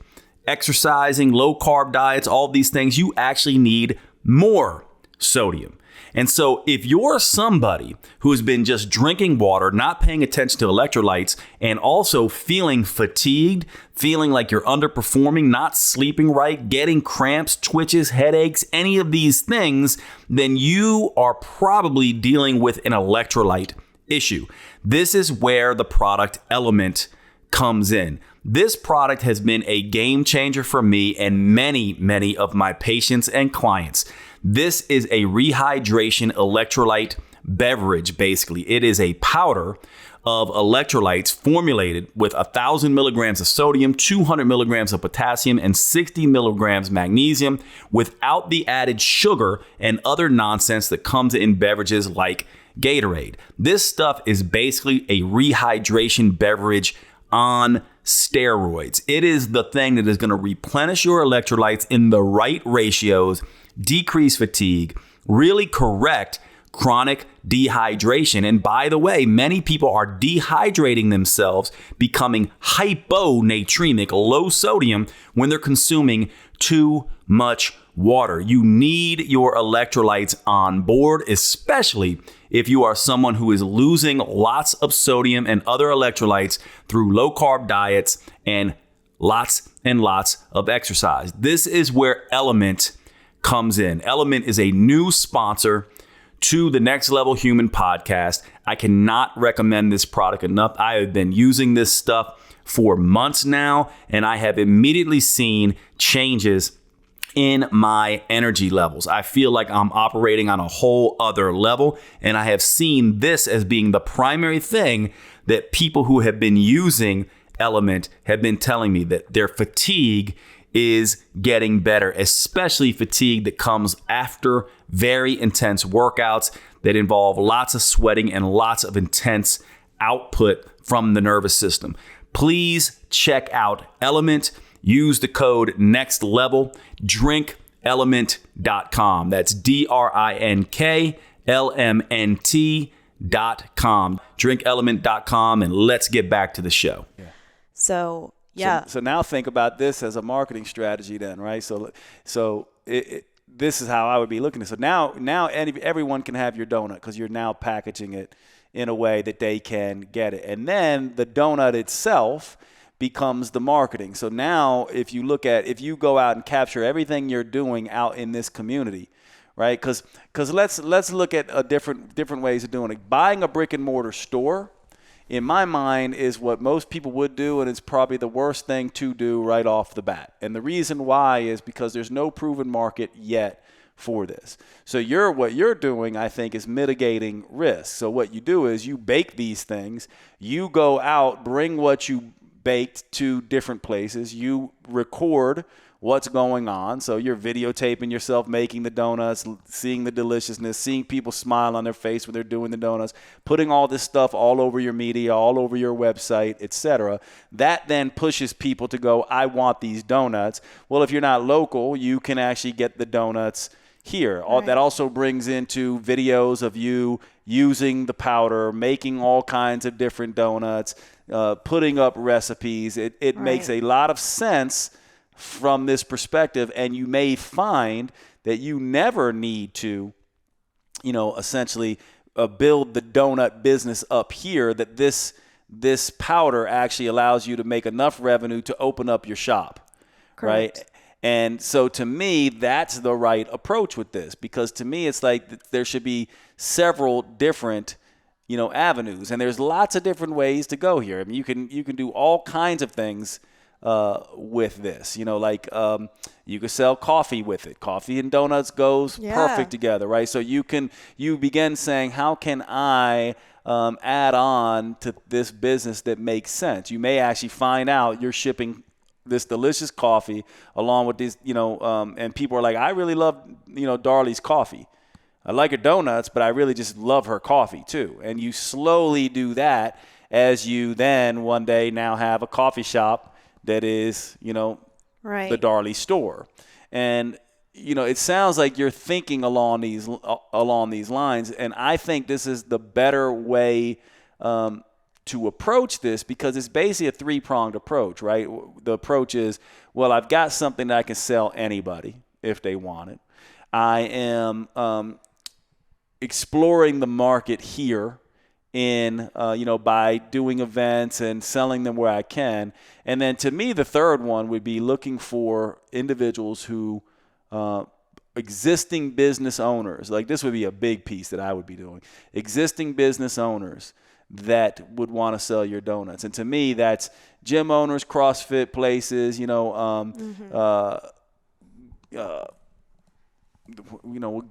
exercising, low carb diets, all these things, you actually need more sodium. And so if you're somebody who's been just drinking water, not paying attention to electrolytes, and also feeling fatigued, feeling like you're underperforming, not sleeping right, getting cramps, twitches, headaches, any of these things, then you are probably dealing with an electrolyte issue. This is where the product LMNT comes in. This product has been a game changer for me and many of my patients and clients. This is a rehydration electrolyte beverage, basically. It is a powder of electrolytes formulated with 1,000 milligrams of sodium, 200 milligrams of potassium, and 60 milligrams magnesium without the added sugar and other nonsense that comes in beverages like Gatorade. This stuff is basically a rehydration beverage on steroids. It is the thing that is going to replenish your electrolytes in the right ratios, decrease fatigue, really correct chronic dehydration. And by the way, many people are dehydrating themselves, becoming hyponatremic, low sodium, when they're consuming too much water. You need your electrolytes on board, especially if you are someone who is losing lots of sodium and other electrolytes through low carb diets and lots of exercise. This is where LMNT comes in. LMNT is a new sponsor to the Next Level Human podcast. I cannot recommend this product enough. I have been using this stuff for months now, and I have immediately seen changes in my energy levels. I feel like I'm operating on a whole other level, and I have seen this as being the primary thing that people who have been using LMNT have been telling me, that their fatigue is getting better, especially fatigue that comes after very intense workouts that involve lots of sweating and lots of intense output from the nervous system. Please check out LMNT. Use the code NEXTLEVEL. DrinkLMNT.com. That's DrinkLMNT.com. DrinkLMNT.com, and let's get back to the show. So yeah. So now think about this as a marketing strategy then, right? So this is how I would be looking at it. So now everyone can have your donut because you're now packaging it in a way that they can get it. And then the donut itself becomes the marketing. So now if you go out and capture everything you're doing out in this community, right? Because let's look at different ways of doing it. Buying a brick and mortar store, in my mind, is what most people would do, and it's probably the worst thing to do right off the bat. And the reason why is because there's no proven market yet for this. So what you're doing, I think, is mitigating risk. So what you do is you bake these things, you go out, bring what you baked to different places, you record what's going on. So you're videotaping yourself making the donuts, seeing the deliciousness, seeing people smile on their face when they're doing the donuts, putting all this stuff all over your media, all over your website, etc. That then pushes people to go, I want these donuts. Well, if you're not local, you can actually get the donuts here. Right. That also brings into videos of you using the powder, making all kinds of different donuts, putting up recipes. It makes a lot of sense from this perspective, and you may find that you never need to, essentially build the donut business up here, that this powder actually allows you to make enough revenue to open up your shop. Correct. Right? And so to me, that's the right approach with this, because to me, it's like there should be several different avenues, and there's lots of different ways to go here. I mean, you can do all kinds of things with this. You could sell coffee with it. Coffee and donuts goes perfect together, right? So you begin saying, how can I add on to this business that makes sense? You may actually find out you're shipping this delicious coffee along with this, and people are like, I really love, Darly's coffee. I like her donuts, but I really just love her coffee too. And you slowly do that as you then one day now have a coffee shop that is, right. the Darly store. And, it sounds like you're thinking along these lines. And I think this is the better way to approach this, because it's basically a three-pronged approach, right? The approach is, well, I've got something that I can sell anybody if they want it. I am exploring the market here by doing events and selling them where I can. And then to me, the third one would be looking for individuals who existing business owners, like this would be a big piece that I would be doing, existing business owners that would want to sell your donuts. And to me, that's gym owners, CrossFit places,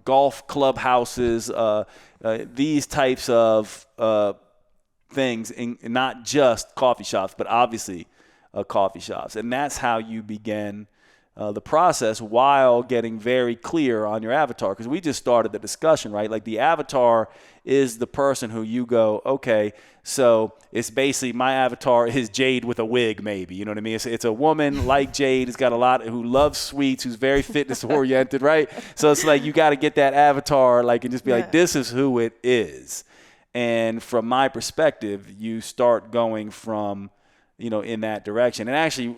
golf clubhouses, these types of things, and not just coffee shops, but obviously coffee shops. And that's how you begin the process while getting very clear on your avatar. Because we just started the discussion, right? Like the avatar is the person who you go, okay, so it's basically my avatar is Jade with a wig, maybe. You know what I mean? It's a woman like Jade, who's got a lot, who loves sweets, who's very fitness oriented, right? So it's like you got to get that avatar, like, and just be like, this is who it is. And from my perspective, you start going from, in that direction. And actually,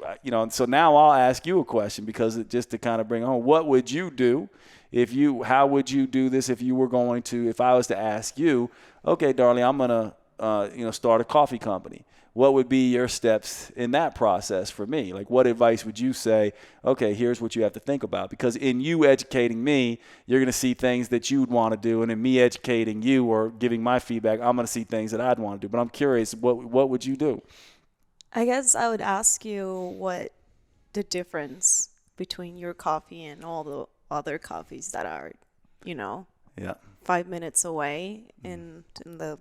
so now I'll ask you a question, because just to kind of bring home, what would you do how would you do this if I was to ask you, okay, Darly, I'm going to, start a coffee company. What would be your steps in that process for me? Like, what advice would you say, okay, here's what you have to think about? Because in you educating me, you're going to see things that you'd want to do. And in me educating you or giving my feedback, I'm going to see things that I'd want to do. But I'm curious, what would you do? I guess I would ask you what the difference between your coffee and all the other coffees that are, 5 minutes away in the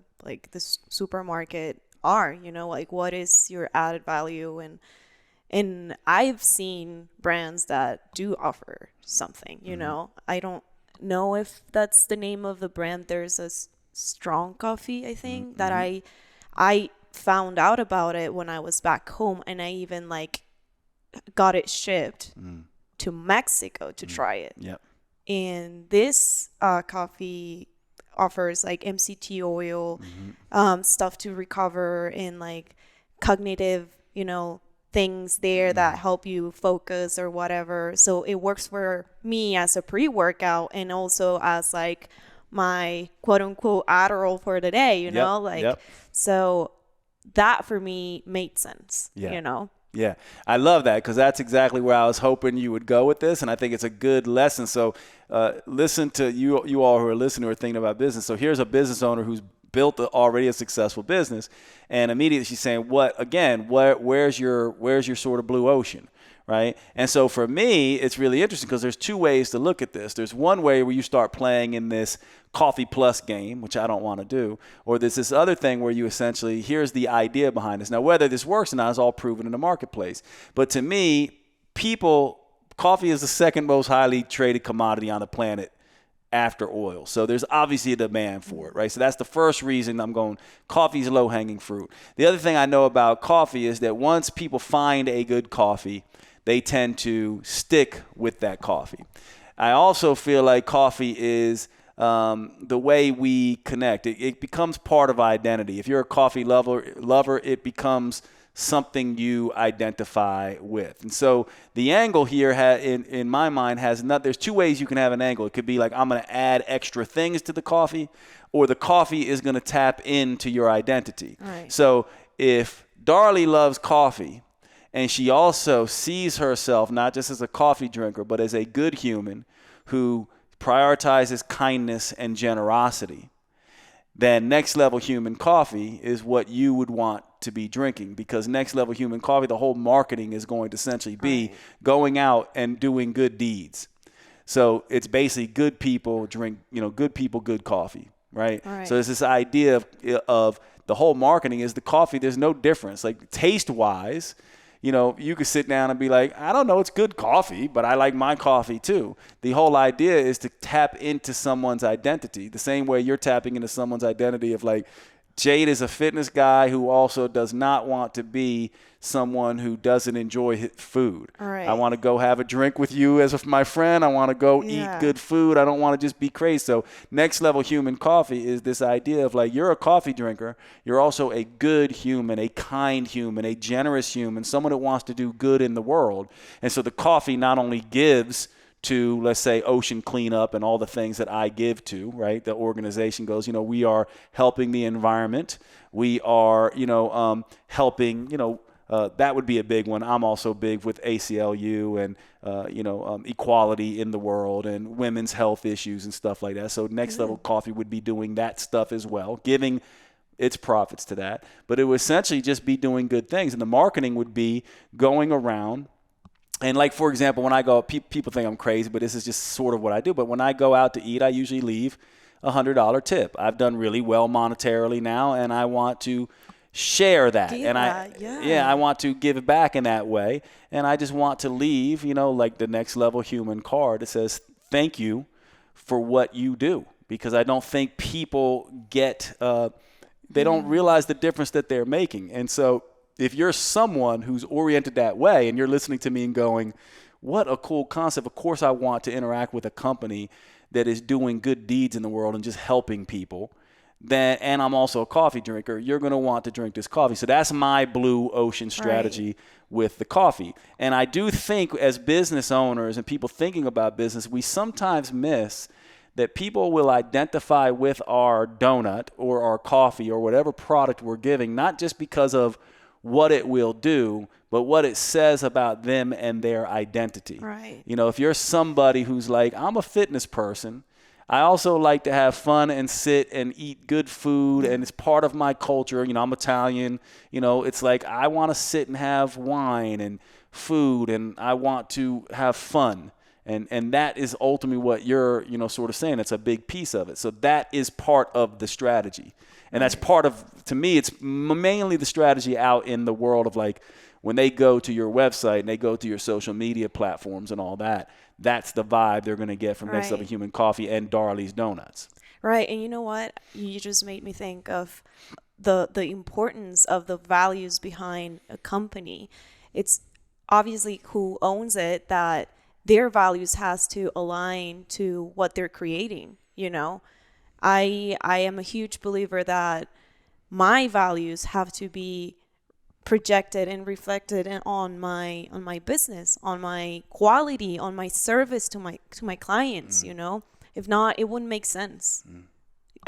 supermarket are, what is your added value? And I've seen brands that do offer something, I don't know if that's the name of the brand. There's a strong coffee, I think, that I found out about it when I was back home, and I even got it shipped to Mexico to try it. Yep. And this coffee offers MCT oil, stuff to recover, and cognitive, things there that help you focus or whatever. So it works for me as a pre-workout and also as my quote unquote Adderall for the day, so that for me made sense, Yeah, I love that, because that's exactly where I was hoping you would go with this, and I think it's a good lesson. So listen to you all who are listening who are thinking about business. So here's a business owner who's built already a successful business, and immediately she's saying, where's your sort of blue ocean? Right. And so for me, it's really interesting because there's two ways to look at this. There's one way where you start playing in this coffee plus game, which I don't want to do. Or there's this other thing where you essentially, here's the idea behind this. Now, whether this works or not is all proven in the marketplace. But to me, coffee is the second most highly traded commodity on the planet after oil. So there's obviously a demand for it, right? So that's the first reason I'm going, coffee's low-hanging fruit. The other thing I know about coffee is that once people find a good coffee, they tend to stick with that coffee. I also feel like coffee is the way we connect. It becomes part of identity. If you're a coffee lover, it becomes something you identify with. And so the angle here, in my mind, there's two ways you can have an angle. It could be like, I'm going to add extra things to the coffee, or the coffee is going to tap into your identity. Right. So if Darly loves coffee, and she also sees herself not just as a coffee drinker, but as a good human who prioritizes kindness and generosity, then Next Level Human Coffee is what you would want to be drinking, because Next Level Human Coffee, the whole marketing is going to essentially be going out and doing good deeds. So it's basically good people drink, good people, good coffee, right? So there's this idea of the whole marketing is the coffee. There's no difference. Like taste-wise, you could sit down and be like, I don't know, it's good coffee, but I like my coffee too. The whole idea is to tap into someone's identity, the same way you're tapping into someone's identity of like, Jade is a fitness guy who also does not want to be someone who doesn't enjoy food. I want to go have a drink with you as my friend. I want to go eat good food. I don't want to just be crazy. So Next Level Human Coffee is this idea of like, you're a coffee drinker. You're also a good human, a kind human, a generous human, someone that wants to do good in the world. And so the coffee not only gives to, let's say, ocean cleanup and all the things that I give to, right? The organization goes, we are helping the environment. We are, helping, that would be a big one. I'm also big with ACLU and, equality in the world and women's health issues and stuff like that. So Next Level Coffee would be doing that stuff as well, giving its profits to that. But it would essentially just be doing good things. And the marketing would be going around. And like, for example, when I go, people think I'm crazy, but this is just sort of what I do. But when I go out to eat, I usually leave a $100 tip. I've done really well monetarily now, and I want to share that. I want to give it back in that way. And I just want to leave, like the Next Level Human card that says, thank you for what you do. Because I don't think people get, they don't realize the difference that they're making. And so if you're someone who's oriented that way and you're listening to me and going, what a cool concept. Of course, I want to interact with a company that is doing good deeds in the world and just helping people. And I'm also a coffee drinker. You're going to want to drink this coffee. So that's my blue ocean strategy with the coffee. And I do think as business owners and people thinking about business, we sometimes miss that people will identify with our donut or our coffee or whatever product we're giving, not just because of what it will do, but what it says about them and their identity. Right. If you're somebody who's like, I'm a fitness person, I also like to have fun and sit and eat good food, and it's part of my culture. I'm Italian. It's like I want to sit and have wine and food, and I want to have fun. And that is ultimately what you're, sort of saying. It's a big piece of it. So that is part of the strategy. And that's part of, to me, it's mainly the strategy out in the world of like when they go to your website and they go to your social media platforms and all that, that's the vibe they're going to get from Next Level Human Coffee and Darly's Donuts. Right. And you know what? You just made me think of the importance of the values behind a company. It's obviously who owns it that their values has to align to what they're creating, I am a huge believer that my values have to be projected and reflected on my business, on my quality, on my service to my clients, If not, it wouldn't make sense.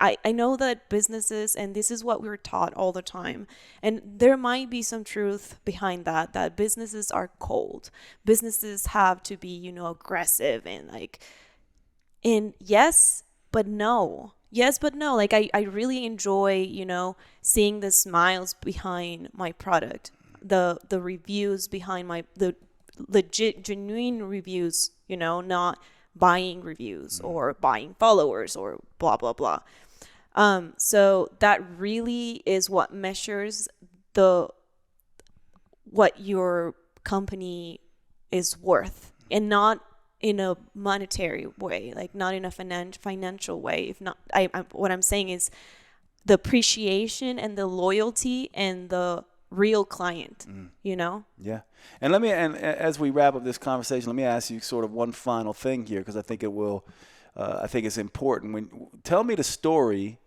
I know that businesses, and this is what we're taught all the time, and there might be some truth behind that businesses are cold. Businesses have to be, aggressive and yes, but no. Yes, but no. Like I really enjoy, seeing the smiles behind my product, the reviews behind the legit, genuine reviews, not buying reviews or buying followers or blah, blah, blah. So that really is what measures what your company is worth, and not in a monetary way, like not in a financial way. If not, what I'm saying is the appreciation and the loyalty and the real client, Yeah. And as we wrap up this conversation, let me ask you sort of one final thing here, because I think I think it's important. Tell me the story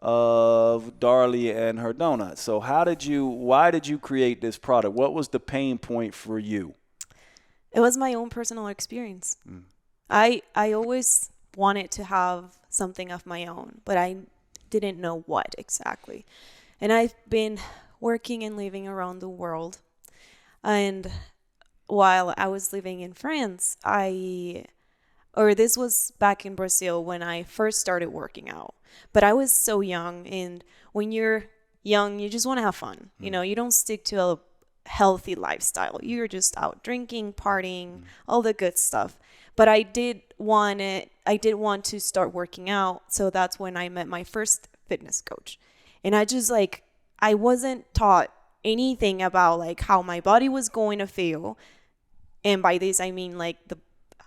of Darly and her donuts. So why did you create this product? What was the pain point for you? It was my own personal experience. I always wanted to have something of my own, but I didn't know what exactly. And I've been working and living around the world. And while I was living in France, I or this was back in Brazil when I first started working out. But I was so young, and when you're young, you just want to have fun. You know, you don't stick to a healthy lifestyle. You're just out drinking, partying, all the good stuff. But I did want to start working out. So that's when I met my first fitness coach. And I just like, I wasn't taught anything about like how my body was going to feel. And by this, I mean like the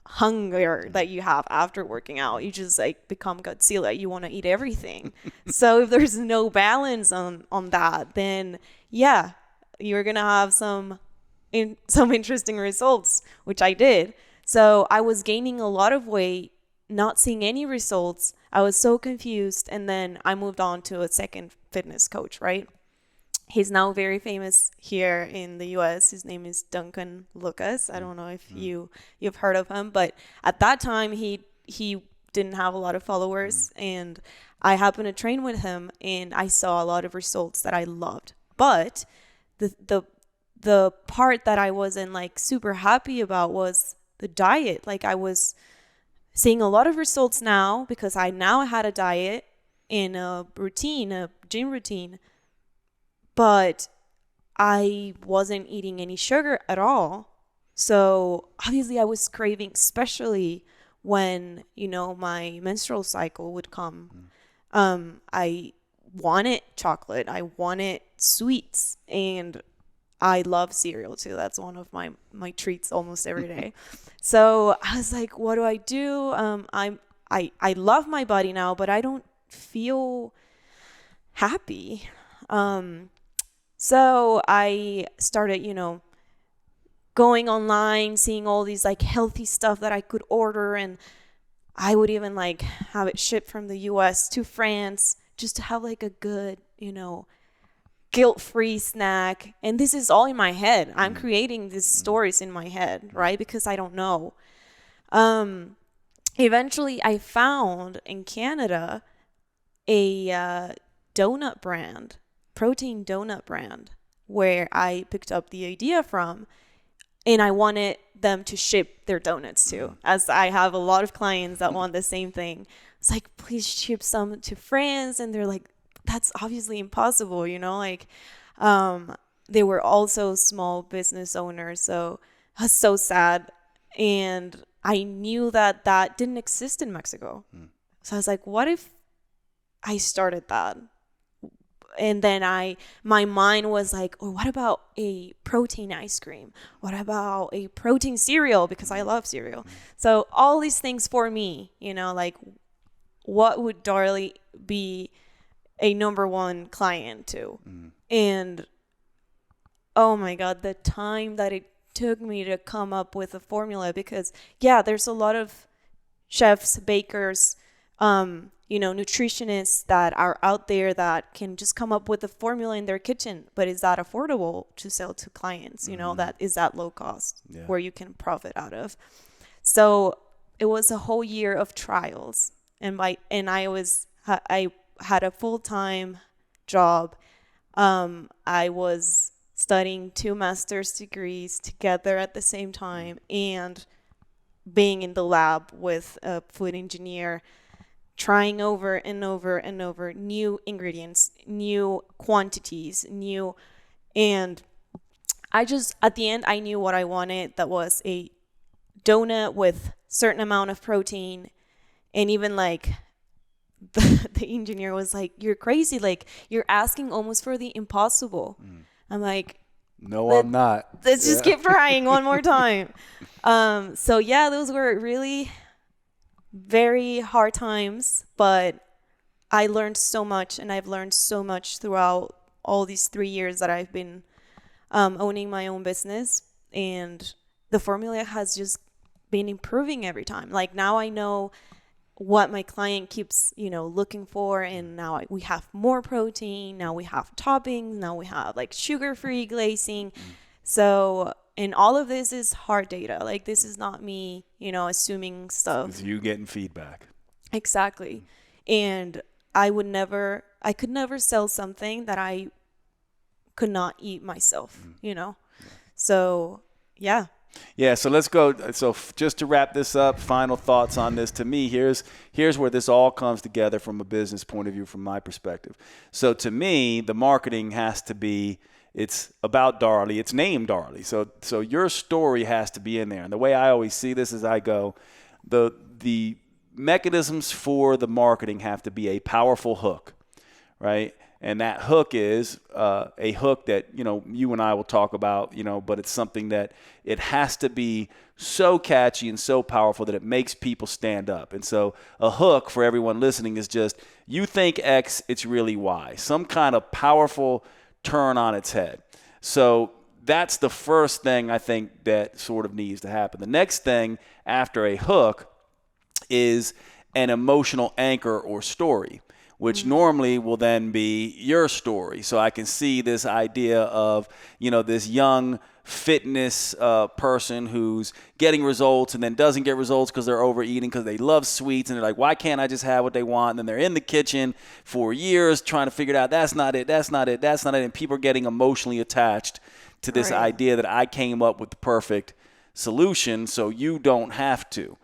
hunger that you have after working out. You just like become Godzilla. You want to eat everything. So if there's no balance on that, then yeah, you're going to have some interesting results, which I did. So I was gaining a lot of weight, not seeing any results. I was so confused. And then I moved on to a second fitness coach, right? He's now very famous here in the US. His name is Duncan Lucas. I don't know if you've heard of him, but at that time he didn't have a lot of followers, and I happened to train with him, and I saw a lot of results that I loved. But the part that I wasn't like super happy about was the diet. Like I was seeing a lot of results now because I now had a diet and a routine, a gym routine, but I wasn't eating any sugar at all. So obviously I was craving, especially when, you know, my menstrual cycle would come. I wanted chocolate. I wanted sweets, and I love cereal too. That's one of my treats almost every day. So I was like, what do I do? I love my body now, but I don't feel happy. So I started, you know, going online, seeing all these like healthy stuff that I could order, and I would even like have it shipped from the US to France just to have like a good, you know, guilt-free snack. And this is all in my head. I'm creating these stories in my head, right? Because I don't know. Eventually I found in Canada a donut brand, protein donut brand, where I picked up the idea from, and I wanted them to ship their donuts to, as I have a lot of clients that want the same thing. It's like, please ship some to France. And they're like, that's obviously impossible, you know, like, they were also small business owners. So I was so sad. And I knew that that didn't exist in Mexico. So I was like, what if I started that? And then my mind was like, oh, what about a protein ice cream? What about a protein cereal? Because I love cereal. So all these things for me, you know, like what would Darly be a number one client to? And oh my God, the time that it took me to come up with a formula, because yeah, there's a lot of chefs, bakers, you know, nutritionists that are out there that can just come up with a formula in their kitchen, but is that affordable to sell to clients? You know, that is that low cost where you can profit out of. So it was a whole year of trials, and I had a full-time job. I was studying 2 master's degrees together at the same time, and being in the lab with a food engineer, trying over and over and over new ingredients, new quantities, and I just, at the end, I knew what I wanted. That was a donut with certain amount of protein. And even like the engineer was like, you're crazy. Like, you're asking almost for the impossible. I'm like, no, I'm not. Let's just keep trying one more time. So yeah, those were really very hard times, but I learned so much, and I've learned so much throughout all these 3 years that I've been owning my own business, and the formula has just been improving every time. Like now I know what my client keeps, you know, looking for, and now we have more protein, now we have toppings, now we have like sugar-free glazing. So, and all of this is hard data. Like this is not me, you know, assuming stuff. It's you getting feedback. Exactly. And I could never sell something that I could not eat myself, you know? So yeah. Yeah, so let's go. So just to wrap this up, final thoughts on this. To me, here's where this all comes together from a business point of view, from my perspective. So to me, the marketing has to be, it's about Darly. It's named Darly. So your story has to be in there. And the way I always see this is I go, the mechanisms for the marketing have to be a powerful hook, right? And that hook is a hook that, you and I will talk about, but it's something that it has to be so catchy and so powerful that it makes people stand up. And so a hook for everyone listening is just, you think X, it's really Y. Some kind of powerful turn on its head. So that's the first thing I think that sort of needs to happen. The next thing after a hook is an emotional anchor or story, which normally will then be your story. So I can see this idea of, this young fitness person who's getting results and then doesn't get results because they're overeating because they love sweets. And they're like, why can't I just have what they want? And then they're in the kitchen for years trying to figure it out. That's not it. That's not it. That's not it. And people are getting emotionally attached to this idea that I came up with the perfect solution so you don't have to,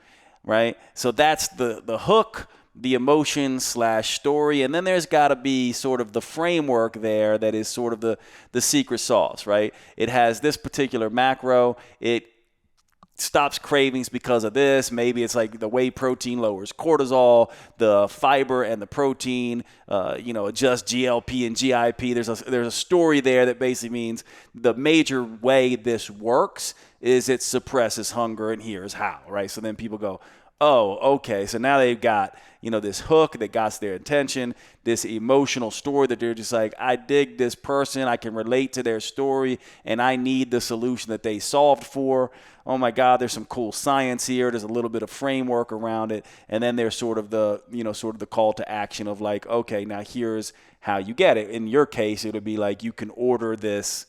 right? So that's the hook, the emotion / story. And then there's got to be sort of the framework there that is sort of the secret sauce, right? It has this particular macro. It stops cravings because of this. Maybe it's like the whey protein lowers cortisol, the fiber and the protein, adjust GLP and GIP. There's a story there that basically means the major way this works is it suppresses hunger, and here's how, right? So then people go, oh, okay. So now they've got, this hook that got their attention, this emotional story that they're just like, I dig this person, I can relate to their story, and I need the solution that they solved for. Oh my God, there's some cool science here. There's a little bit of framework around it. And then there's sort of the call to action of like, okay, now here's how you get it. In your case, it'll be like, you can order this,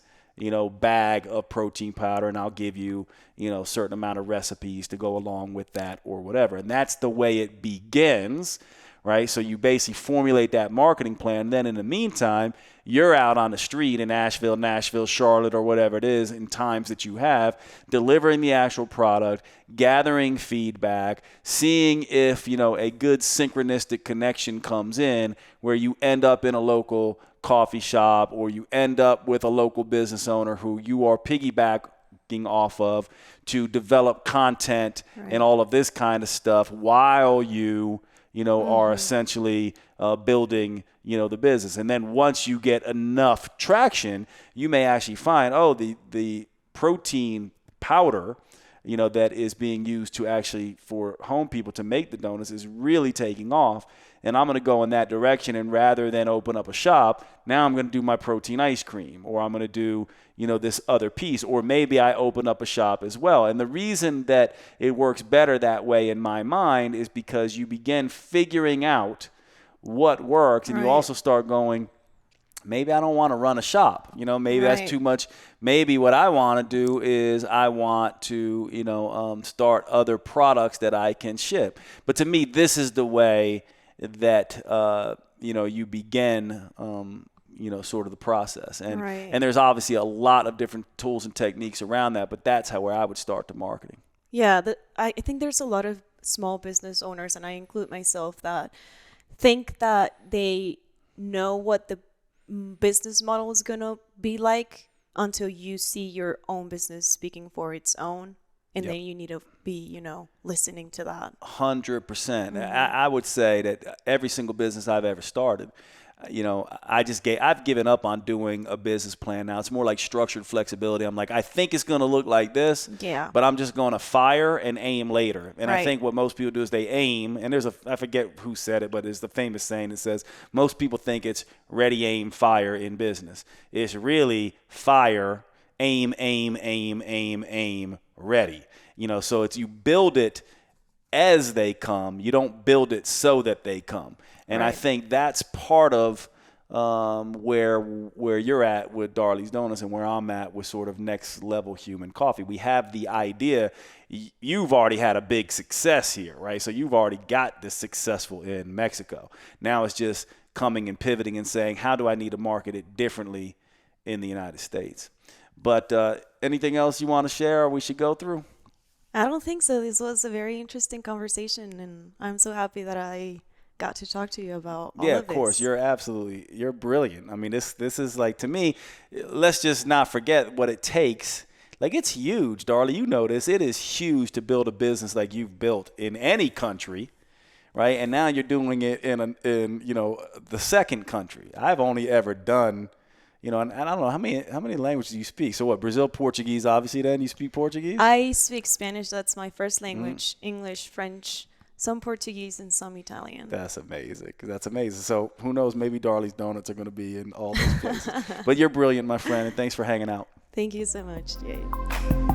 bag of protein powder, and I'll give you, a certain amount of recipes to go along with that or whatever. And that's the way it begins, right? So you basically formulate that marketing plan. Then in the meantime, you're out on the street in Asheville, Nashville, Charlotte, or whatever it is, in times that you have, delivering the actual product, gathering feedback, seeing if, a good synchronistic connection comes in where you end up in a local coffee shop, or you end up with a local business owner who you are piggybacking off of to develop content and all of this kind of stuff while you are essentially building, the business. And then once you get enough traction, you may actually find, the protein powder, that is being used to actually for home people to make the donuts is really taking off. And I'm going to go in that direction. And rather than open up a shop, now I'm going to do my protein ice cream, or I'm going to do, this other piece, or maybe I open up a shop as well. And the reason that it works better that way in my mind is because you begin figuring out what works, and you also start going, maybe I don't want to run a shop. Maybe that's too much. Maybe what I want to do is I want to, start other products that I can ship. But to me, this is the way that, you begin, sort of the process. And there's obviously a lot of different tools and techniques around that, but that's where I would start the marketing. Yeah, I think there's a lot of small business owners, and I include myself, that think that they know what the business model is going to be like until you see your own business speaking for its own. And then you need to be, listening to that. 100%. I would say that every single business I've ever started, I've given up on doing a business plan now. It's more like structured flexibility. I'm like, I think it's going to look like this, but I'm just going to fire and aim later. And I think what most people do is they aim, and I forget who said it, but it's the famous saying that says most people think it's ready, aim, fire in business. It's really fire, aim, aim, aim, aim, aim, ready. So it's, you build it as they come. You don't build it so that they come. And I think that's part of where you're at with Darly's Donuts and where I'm at with sort of next level human coffee. We have the idea. You've already had a big success here, right? So you've already got this successful in Mexico. Now it's just coming and pivoting and saying, how do I need to market it differently in the United States? But anything else you want to share or we should go through? I don't think so. This was a very interesting conversation, and I'm so happy that I got to talk to you about all Yeah, of of course. this. You're brilliant. I mean, this is like, to me, let's just not forget what it takes. Like, it's huge, Darly. You know this. It is huge to build a business like you've built in any country, right? And now you're doing it in the second country. I've only ever done, and I don't know how many languages do you speak. So what? Brazil, Portuguese, obviously. Then you speak Portuguese. I speak Spanish. That's my first language. English, French, some Portuguese, and some Italian. That's amazing. So who knows? Maybe Darly's Donuts are going to be in all those places. But you're brilliant, my friend, and thanks for hanging out. Thank you so much, Jade.